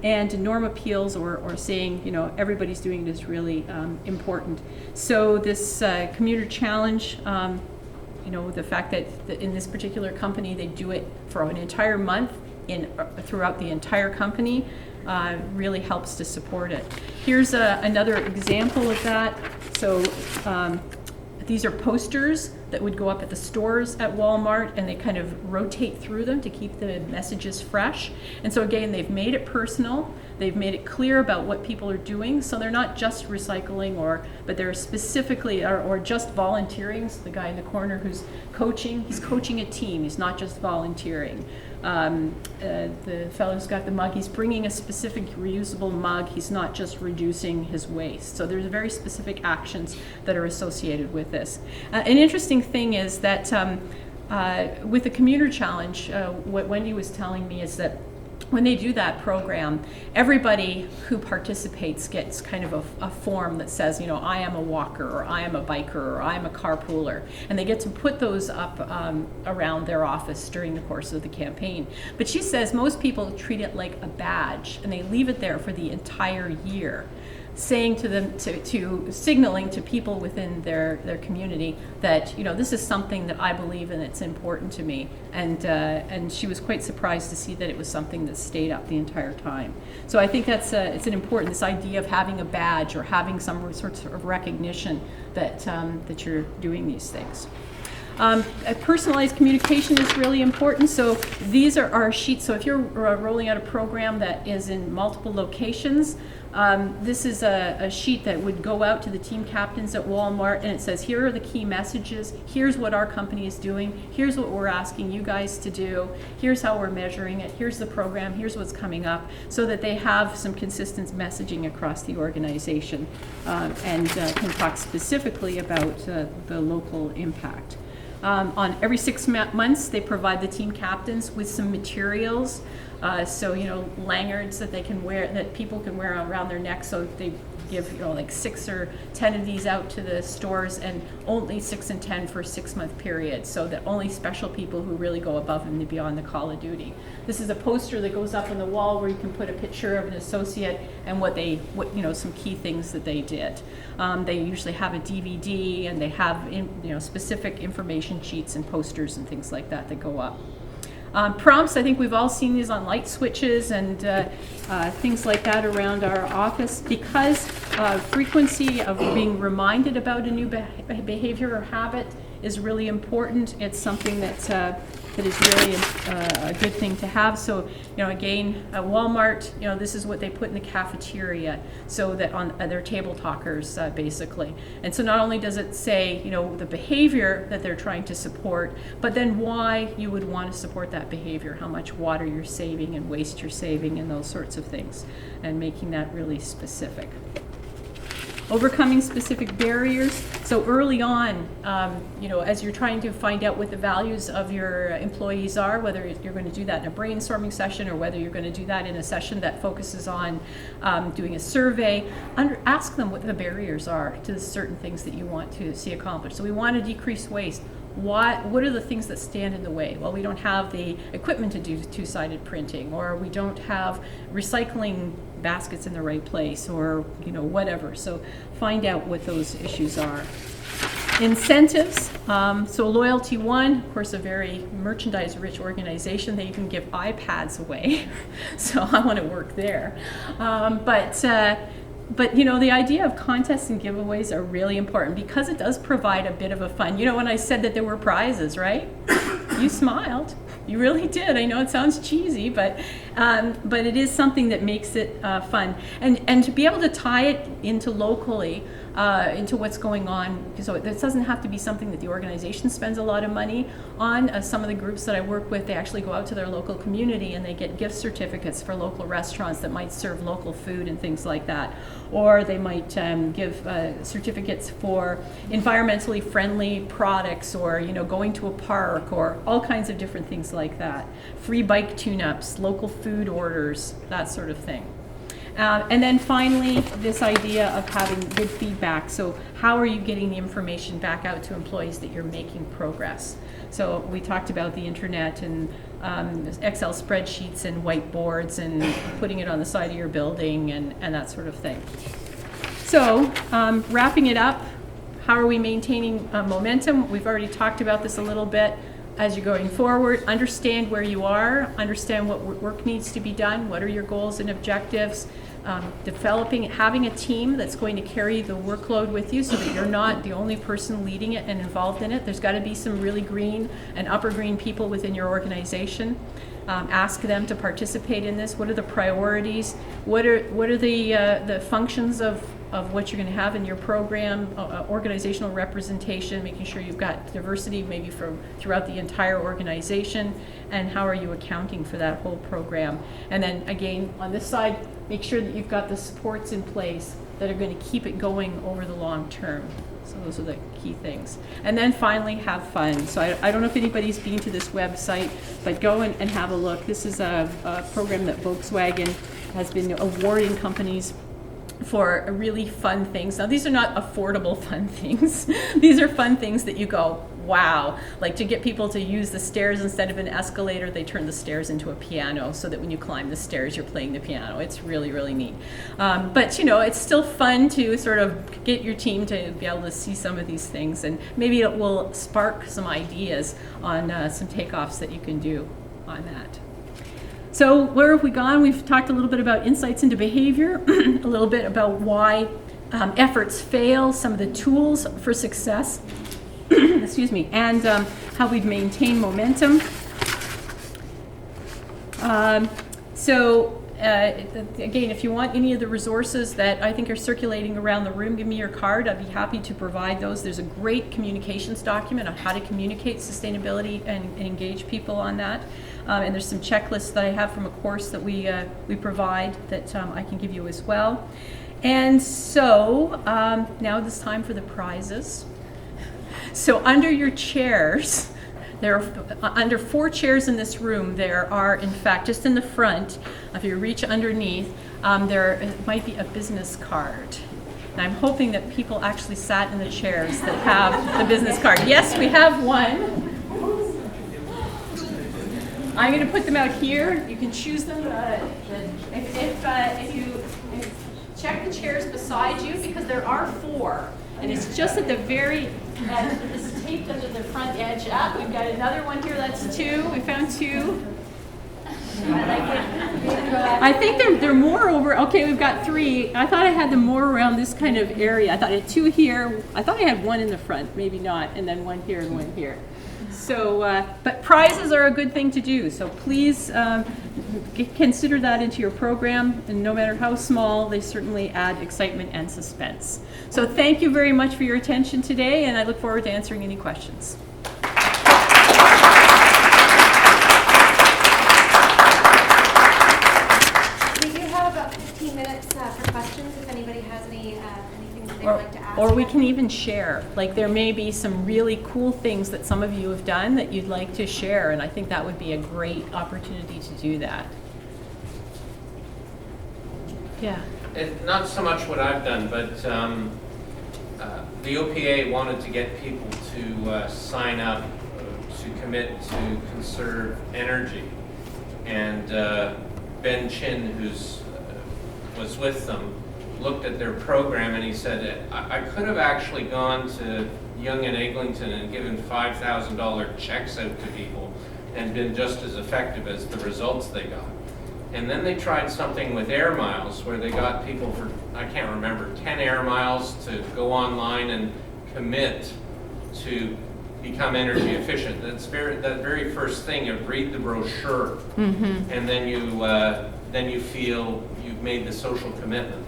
And norm appeals or saying, everybody's doing it is really important. So this commuter challenge, the fact that in this particular company they do it for an entire month throughout the entire company really helps to support it. Here's another example of that. So these are posters that would go up at the stores at Walmart, and they kind of rotate through them to keep the messages fresh. And so again, they've made it personal. They've made it clear about what people are doing. So they're not just recycling, but they're specifically, or just volunteering. So the guy in the corner who's coaching, he's coaching a team. He's not just volunteering. The fellow who's got the mug, he's bringing a specific reusable mug. He's not just reducing his waste. So there's very specific actions that are associated with this. An interesting thing is that with the commuter challenge, what Wendy was telling me is that when they do that program, everybody who participates gets kind of a form that says, I am a walker, or I am a biker, or I am a carpooler. And they get to put those up around their office during the course of the campaign. But she says most people treat it like a badge, and they leave it there for the entire year. saying to them, to signaling to people within their community that, you know, this is something that I believe in, it's important to me. And she was quite surprised to see that it was something that stayed up the entire time. So I think that's it's an important, this idea of having a badge or having some sort of recognition that that you're doing these things. Personalized communication is really important. So these are our sheets. So if you're rolling out a program that is in multiple locations, this is a sheet that would go out to the team captains at Walmart, and it says, here are the key messages, here's what our company is doing, here's what we're asking you guys to do, here's how we're measuring it, here's the program, here's what's coming up, so that they have some consistent messaging across the organization and can talk specifically about the local impact. On every 6 months, they provide the team captains with some materials. So, you know, lanyards that they can wear, that people can wear around their neck. So they give, you know, like 6 or 10 of these out to the stores, and only 6 and 10 for a 6-month period, so that only special people who really go above and beyond the call of duty. This is a poster that goes up on the wall where you can put a picture of an associate and what you know, some key things that they did. They usually have a DVD, and they have you know, specific information sheets and posters and things like that that go up. Prompts, I think we've all seen these on light switches and things like that around our office. Because frequency of being reminded about a new behavior or habit is really important, it's something that is really a good thing to have. So, you know, again, at Walmart, you know, this is what they put in the cafeteria, so that on their table talkers, basically. And so not only does it say, you know, the behavior that they're trying to support, but then why you would want to support that behavior, how much water you're saving and waste you're saving and those sorts of things, and making that really specific. Overcoming specific barriers. So early on, you know, as you're trying to find out what the values of your employees are, whether you're going to do that in a brainstorming session or whether you're going to do that in a session that focuses on doing a survey, ask them what the barriers are to certain things that you want to see accomplished. So we want to decrease waste. What are the things that stand in the way? Well, we don't have the equipment to do two-sided printing, or we don't have recycling baskets in the right place, or, you know, whatever. So find out what those issues are. Incentives. So Loyalty One, of course, a very merchandise-rich organization. They even give iPads away. So I want to work there. But you know, the idea of contests and giveaways are really important because it does provide a bit of a fun. You know, when I said that there were prizes, right? You smiled. You really did. I know it sounds cheesy, but it is something that makes it fun. And to be able to tie it into locally, into what's going on, so this doesn't have to be something that the organization spends a lot of money on. Some of the groups that I work with, they actually go out to their local community and they get gift certificates for local restaurants that might serve local food and things like that. Or they might give certificates for environmentally friendly products, or, you know, going to a park, or all kinds of different things like that. Free bike tune-ups, local food orders, that sort of thing. And then finally, this idea of having good feedback. So how are you getting the information back out to employees that you're making progress? So we talked about the internet and Excel spreadsheets and whiteboards and putting it on the side of your building and that sort of thing. So wrapping it up, how are we maintaining momentum? We've already talked about this a little bit. As you're going forward, understand where you are, understand what work needs to be done, what are your goals and objectives, having a team that's going to carry the workload with you so that you're not the only person leading it and involved in it. There's got to be some really green and upper green people within your organization. Ask them to participate in this. What are the priorities? What are the functions of what you're going to have in your program? Organizational representation, making sure you've got diversity maybe throughout the entire organization, and how are you accounting for that whole program? And then again, on this side, make sure that you've got the supports in place that are going to keep it going over the long term. So those are the key things. And then finally, have fun. So I don't know if anybody's been to this website, but go and have a look. This is a program that Volkswagen has been awarding companies for really fun things. Now, these are not affordable fun things. These are fun things that you go, wow. Like to get people to use the stairs instead of an escalator, they turn the stairs into a piano so that when you climb the stairs, you're playing the piano. It's really, really neat. But, you know, it's still fun to sort of get your team to be able to see some of these things, and maybe it will spark some ideas on some takeoffs that you can do on that. So where have we gone? We've talked a little bit about insights into behavior, a little bit about why efforts fail, some of the tools for success, excuse me, and how we've maintained momentum. Again, if you want any of the resources that I think are circulating around the room, give me your card. I'd be happy to provide those. There's a great communications document on how to communicate sustainability and engage people on that. And there's some checklists that I have from a course that we provide that I can give you as well. And so now it's time for the prizes. So under your chairs, there are under 4 chairs in this room, there are, in fact, just in the front, if you reach underneath, there might be a business card. And I'm hoping that people actually sat in the chairs that have the business card. Yes, we have one. I'm going to put them out here. You can choose them. If you check the chairs beside you, because there are 4, and it's just at the very end. It's taped under the front edge up. We've got another one here. That's 2. We found 2. I think they're more over. Okay, we've got 3. I thought I had them more around this kind of area. I thought I had 2 here. I thought I had 1 in the front, maybe not, and then 1 here and 1 here. So, but prizes are a good thing to do. So please consider that into your program. And no matter how small, they certainly add excitement and suspense. So thank you very much for your attention today, and I look forward to answering any questions. We do have about 15 minutes for questions if anybody has anything that they'd like to ask. Or we can even share. Like there may be some really cool things that some of you have done that you'd like to share, and I think that would be a great opportunity to do that. Yeah. Not so much what I've done, but the OPA wanted to get people to sign up to commit to conserve energy. And Ben Chin, who's was with them, looked at their program and he said, I could have actually gone to Young and Eglinton and given $5,000 checks out to people and been just as effective as the results they got. And then they tried something with air miles where they got people for, I can't remember, 10 air miles to go online and commit to become energy efficient. That very first thing, you read the brochure, and then you feel you've made the social commitment.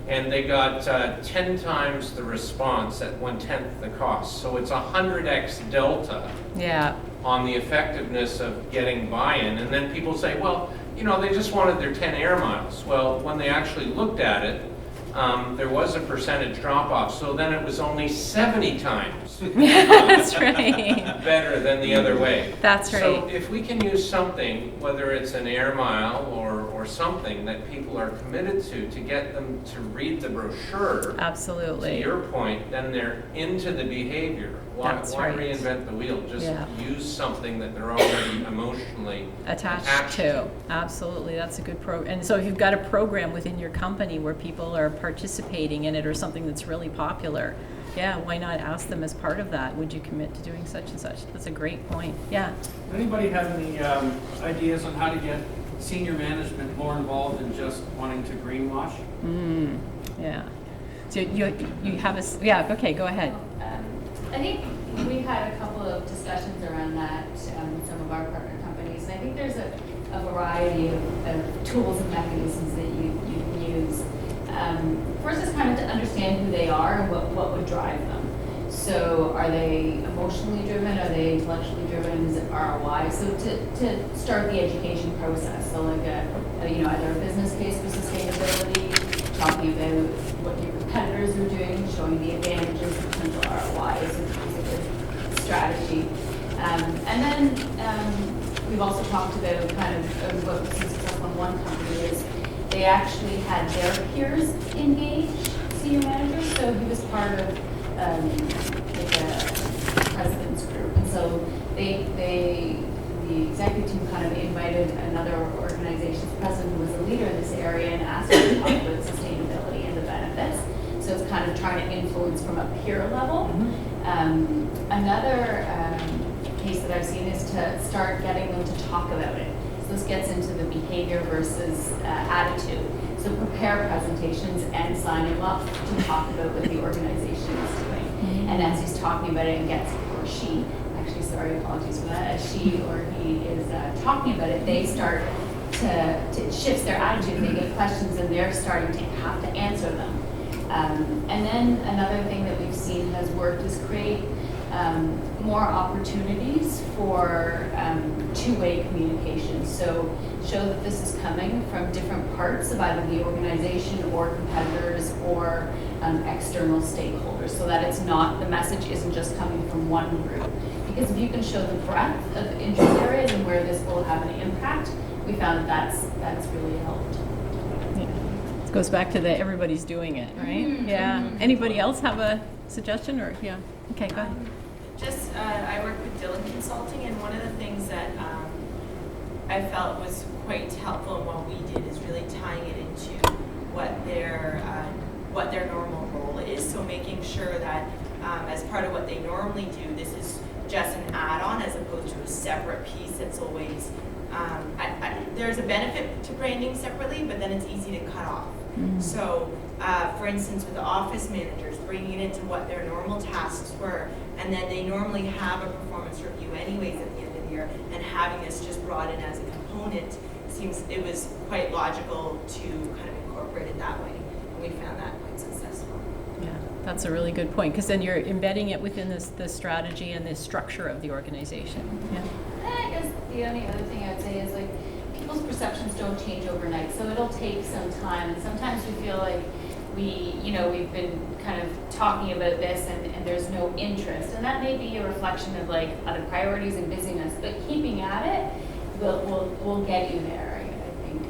And they got 10 times the response at 1/10 the cost. So it's 100x delta on the effectiveness of getting buy-in. And then people say, well, you know, they just wanted their 10 air miles. Well, when they actually looked at it, there was a percentage drop-off. So then it was only 70 times That's right. better than the other way. That's right. So if we can use something, whether it's an air mile or something that people are committed to get them to read the brochure. Absolutely. To your point, then they're into the behavior. Why right. reinvent the wheel? Just use something that they're already emotionally attached to. Absolutely, that's a good program. And so if you've got a program within your company where people are participating in it or something that's really popular, why not ask them as part of that? Would you commit to doing such and such? That's a great point. Yeah. Anybody have any ideas on how to get senior management more involved in just wanting to greenwash? Yeah. So you have a, okay, go ahead. I think we've had a couple of discussions around that with some of our partner companies, and I think there's a variety of tools and mechanisms that you can use. First is kind of to understand who they are and what would drive them. So are they emotionally driven? Are they intellectually driven? Is it ROI? So to start the education process, so like either a business case for sustainability, talking about what your competitors are doing, showing the advantages, potential ROI is a good strategy. And then we've also talked about kind of what was successful in one company is they actually had their peers engage senior managers, so he was part of like a president's group. And so the executive team kind of invited another organization's president who was a leader in this area and asked him to talk about sustainability and the benefits. So it's kind of trying to influence from a peer level. Another case that I've seen is to start getting them to talk about it. So this gets into the behavior versus attitude. So prepare presentations and sign them up to talk about what the organization is doing. And as he's talking about it and gets, or she, actually, sorry, apologies for that, as she or he is talking about it, they start to it shifts their attitude. They get questions and they're starting to have to answer them. And then another thing that we've seen has worked is create more opportunities for two-way communication. So show that this is coming from different parts of either the organization or competitors or external stakeholders, so that it's not, the message isn't just coming from one group. Because if you can show the breadth of interest areas and where this will have an impact, we found that that's really helped. It goes back to the everybody's doing it, right? Yeah. Anybody else have a suggestion or, yeah? Okay, go ahead. I work with Dillon Consulting, and one of the things that I felt was quite helpful in what we did is really tying it into what their normal role is. So making sure that as part of what they normally do, this is just an add-on as opposed to a separate piece that's always, there's a benefit to branding separately, but then it's easy to cut off. So, for instance, with the office managers, bringing it into what their normal tasks were, and then they normally have a performance review anyways at the end of the year, and having this just brought in as a component, it was quite logical to kind of incorporate it that way, and we found that quite successful. Yeah, that's a really good point, because then you're embedding it within the strategy and the structure of the organization. Yeah. I guess the only other thing I'd say is like people's perceptions don't change overnight, so it'll take some time. And sometimes we feel like we've been kind of talking about this and there's no interest, and that may be a reflection of like other priorities and busyness. But keeping at it will get you there. I think.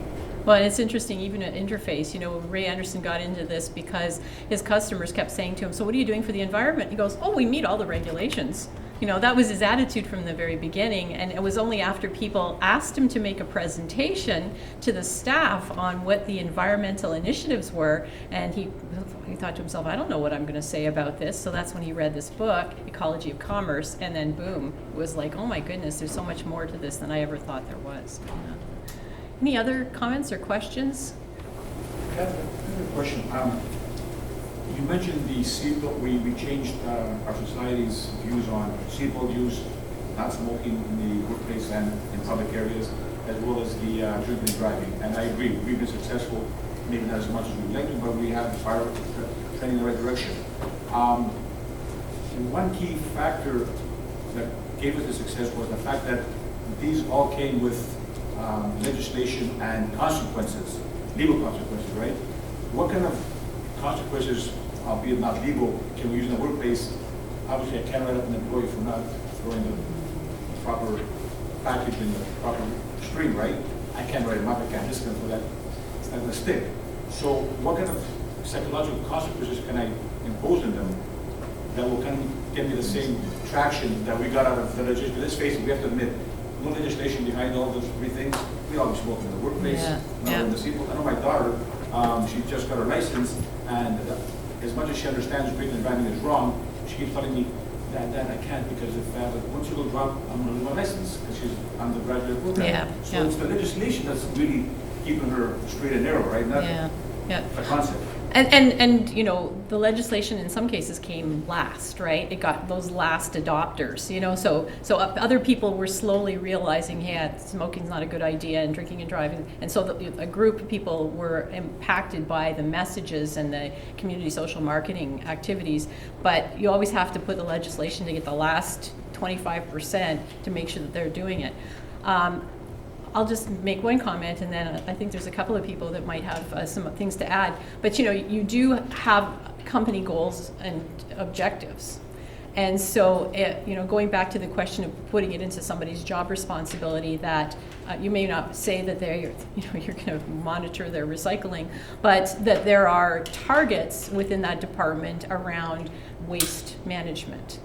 Well, and it's interesting, even at Interface, Ray Anderson got into this because his customers kept saying to him, so what are you doing for the environment? He goes, oh, we meet all the regulations. That was his attitude from the very beginning, and it was only after people asked him to make a presentation to the staff on what the environmental initiatives were, and he thought to himself, I don't know what I'm going to say about this, so that's when he read this book, Ecology of Commerce, and then boom, it was like, oh my goodness, there's so much more to this than I ever thought there was. Any other comments or questions? I have a question. You mentioned the seatbelt. We changed our society's views on seatbelt use, not smoking in the workplace and in public areas, as well as the drinking and driving. And I agree, we've been successful, maybe not as much as we'd like to, but we have our trending in the right direction. And one key factor that gave us the success was the fact that these all came with legislation and consequences, legal consequences, right? What kind of consequences, albeit not legal, can we use in the workplace? Obviously, I can't write up an employee for not throwing the proper package in the proper stream, right? I can't write him up, I can't discipline for that. It's not going to stick. So what kind of psychological consequences can I impose on them that will kind of get me the same traction that we got out of the legislation? Let's face it, we have to admit, no legislation behind all those three things. We always smoke in the workplace, in the seatbelt. I know my daughter, she just got her license, and as much as she understands drinking and driving is wrong, she keeps telling me, Dad, I can't, because if once you go drunk, I'm going to lose my license, because she's on the graduate program. So it's the legislation that's really keeping her straight and narrow, right? Not the concept. And the legislation in some cases came last, right? It got those last adopters, so other people were slowly realizing, yeah, smoking's not a good idea and drinking and driving. And so a group of people were impacted by the messages and the community social marketing activities. But you always have to put the legislation to get the last 25% to make sure that they're doing it. I'll just make one comment, and then I think there's a couple of people that might have some things to add. But you do have company goals and objectives, And so, going back to the question of putting it into somebody's job responsibility, that you may not say that you're going to monitor their recycling, but that there are targets within that department around waste management.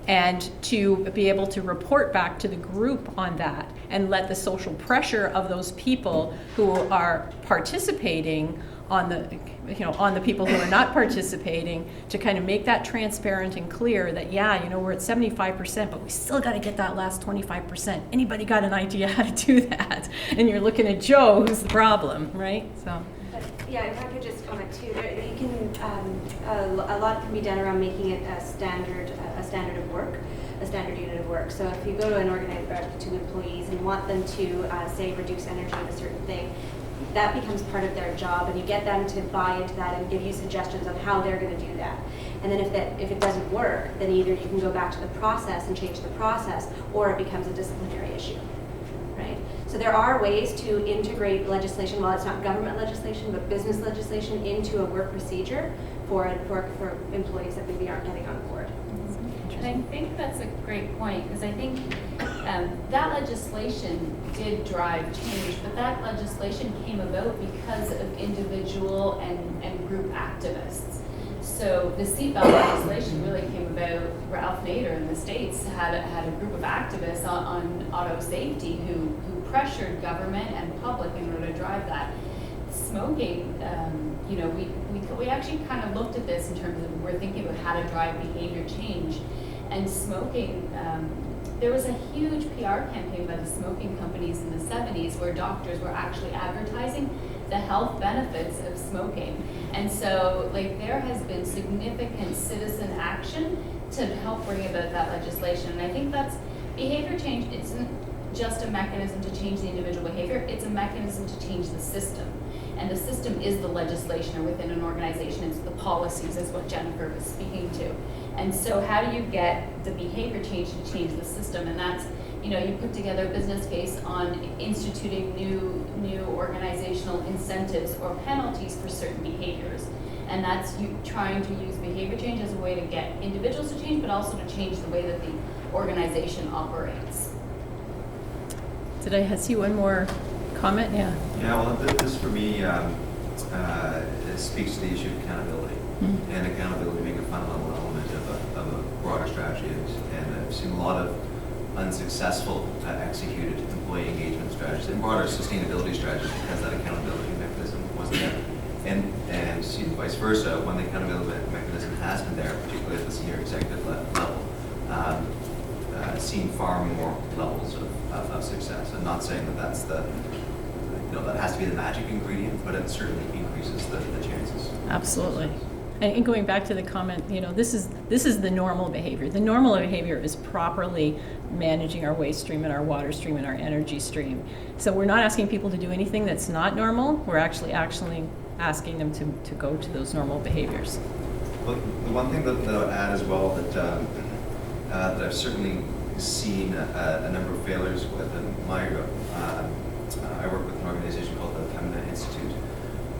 And to be able to report back to the group on that and let the social pressure of those people who are participating on the people who are not participating, to kind of make that transparent and clear that, we're at 75%, but we still got to get that last 25%. Anybody got an idea how to do that? And you're looking at Joe, who's the problem, right? So. Yeah, if I could just comment too, you can a lot can be done around making it a standard of work, a standard unit of work. So if you go to an organization to employees and want them to say reduce energy of a certain thing, that becomes part of their job, and you get them to buy into that and give you suggestions on how they're going to do that. And then if it doesn't work, then either you can go back to the process and change the process, or it becomes a disciplinary issue, right? So there are ways to integrate legislation, while it's not government legislation, but business legislation, into a work procedure for employees that maybe aren't getting on board. And I think that's a great point, because I think that legislation did drive change, but that legislation came about because of individual and group activists. So the seatbelt legislation really came about. Ralph Nader in the States had a group of activists on auto safety who pressured government and public in order to drive that. Smoking, we actually kind of looked at this in terms of, we're thinking about how to drive behavior change. And smoking, there was a huge PR campaign by the smoking companies in the 70s where doctors were actually advertising the health benefits of smoking. And so there has been significant citizen action to help bring about that legislation. And I think that's behavior change. Isn't just a mechanism to change the individual behavior, it's a mechanism to change the system. And the system is the legislation, or within an organization, it's the policies, is what Jennifer was speaking to. And so how do you get the behavior change to change the system? And that's, you put together a business case on instituting new organizational incentives or penalties for certain behaviors. And that's you trying to use behavior change as a way to get individuals to change, but also to change the way that the organization operates. Did I see one more comment? Yeah. Yeah, well, this for me, it speaks to the issue of accountability, and accountability being a fundamental element of a broader strategy. And I've seen a lot of unsuccessful executed employee engagement strategies and broader sustainability strategies because that accountability mechanism wasn't there. And see, vice versa, when the accountability mechanism has been there, particularly at the senior executive level, seen far more levels of success. I'm not saying that that's that has to be the magic ingredient, but it certainly increases the chances. Absolutely. And going back to the comment, this is the normal behavior. The normal behavior is properly managing our waste stream and our water stream and our energy stream. So we're not asking people to do anything that's not normal. We're actually asking them to go to those normal behaviors. Well, the one thing that I would add as well that I've certainly seen a number of failures with, and I work with an organization called the Femina Institute,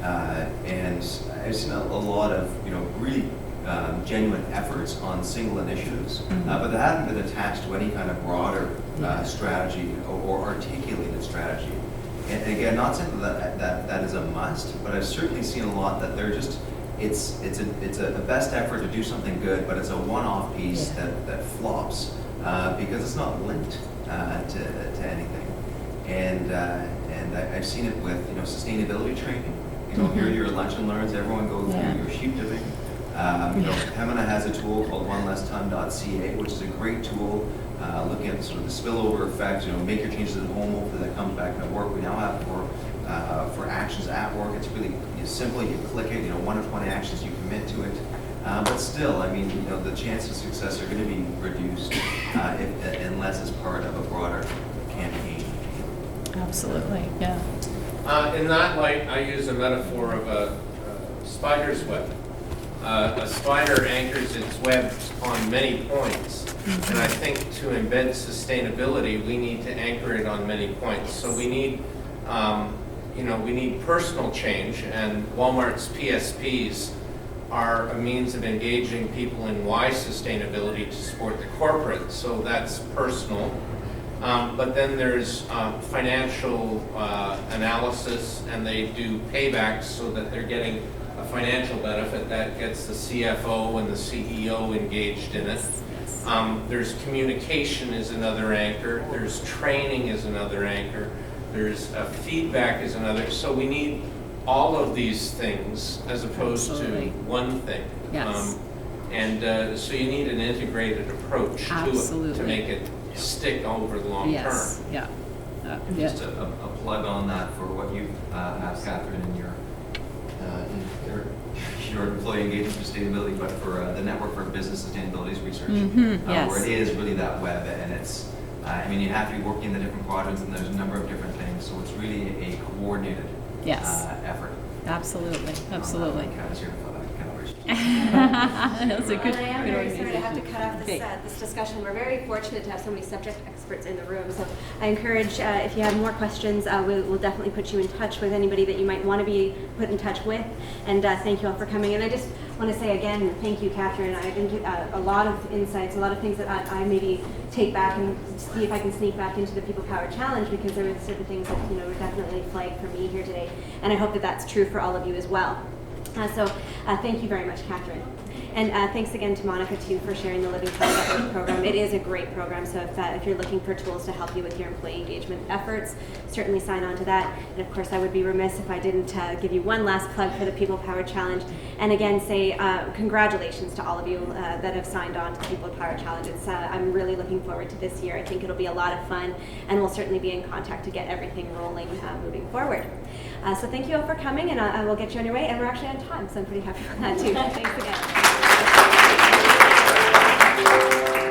and I've seen a lot of really genuine efforts on single initiatives, but that haven't been attached to any kind of broader strategy or articulated strategy. And again, not saying that is a must, but I've certainly seen a lot that they're just it's a best effort to do something good, but it's a one-off piece that flops because it's not linked to anything. And I've seen it with sustainability training. Here are your lunch and learns. Everyone go through your sheep dipping. Femina has a tool called onelesston.ca, which is a great tool looking at sort of the spillover effect. Make your changes at home. Hopefully that comes back to work. We now have for actions at work. It's really simple. You click it. 1 of 20 actions. You commit to it. But still, the chance of success are going to be reduced unless it's part of a broader campaign. Absolutely, yeah. In that light, I use a metaphor of a spider's web. A spider anchors its webs on many points, and I think to embed sustainability, we need to anchor it on many points. So we need, we need personal change, and Walmart's PSPs are a means of engaging people in why sustainability to support the corporate, so that's personal. But then there's financial analysis, and they do paybacks so that they're getting a financial benefit that gets the CFO and the CEO engaged in it. There's communication is another anchor. There's training is another anchor. There's feedback is another. So we need all of these things as opposed Absolutely. to one thing. Yes. So you need an integrated approach to it Absolutely. to make it stick over the long Yes, term. yeah. And just a plug on that for what you asked Catherine in your employee engagement sustainability, but for the Network for Business Sustainabilities Research, Yes. where it is really that web, and it's, I mean, you have to be working in the different quadrants, and there's a number of different things, so it's really a coordinated Yes. effort. Absolutely, absolutely. Kat is here for that coverage. That's a good, And I am good very sorry to have to organization. cut off Okay. this discussion. We're very fortunate to have so many subject experts in the room. So I encourage, if you have more questions, we'll definitely put you in touch with anybody that you might want to be put in touch with. And thank you all for coming. And I just want to say again, thank you, Catherine. I think a lot of insights, a lot of things that I maybe take back and see if I can sneak back into the People Power Challenge, because there were certain things that were definitely flagged for me here today. And I hope that that's true for all of you as well. So thank you very much, Catherine. And thanks again to Monica, too, for sharing the Living Health Network program. It is a great program, so if you're looking for tools to help you with your employee engagement efforts, certainly sign on to that. And of course, I would be remiss if I didn't give you one last plug for the People Power Challenge. And again, say congratulations to all of you that have signed on to the People Power Challenge. I'm really looking forward to this year. I think it'll be a lot of fun, and we'll certainly be in contact to get everything rolling moving forward. So thank you all for coming, and I will get you on your way. And we're actually on time, so I'm pretty happy with that, too. Thanks again.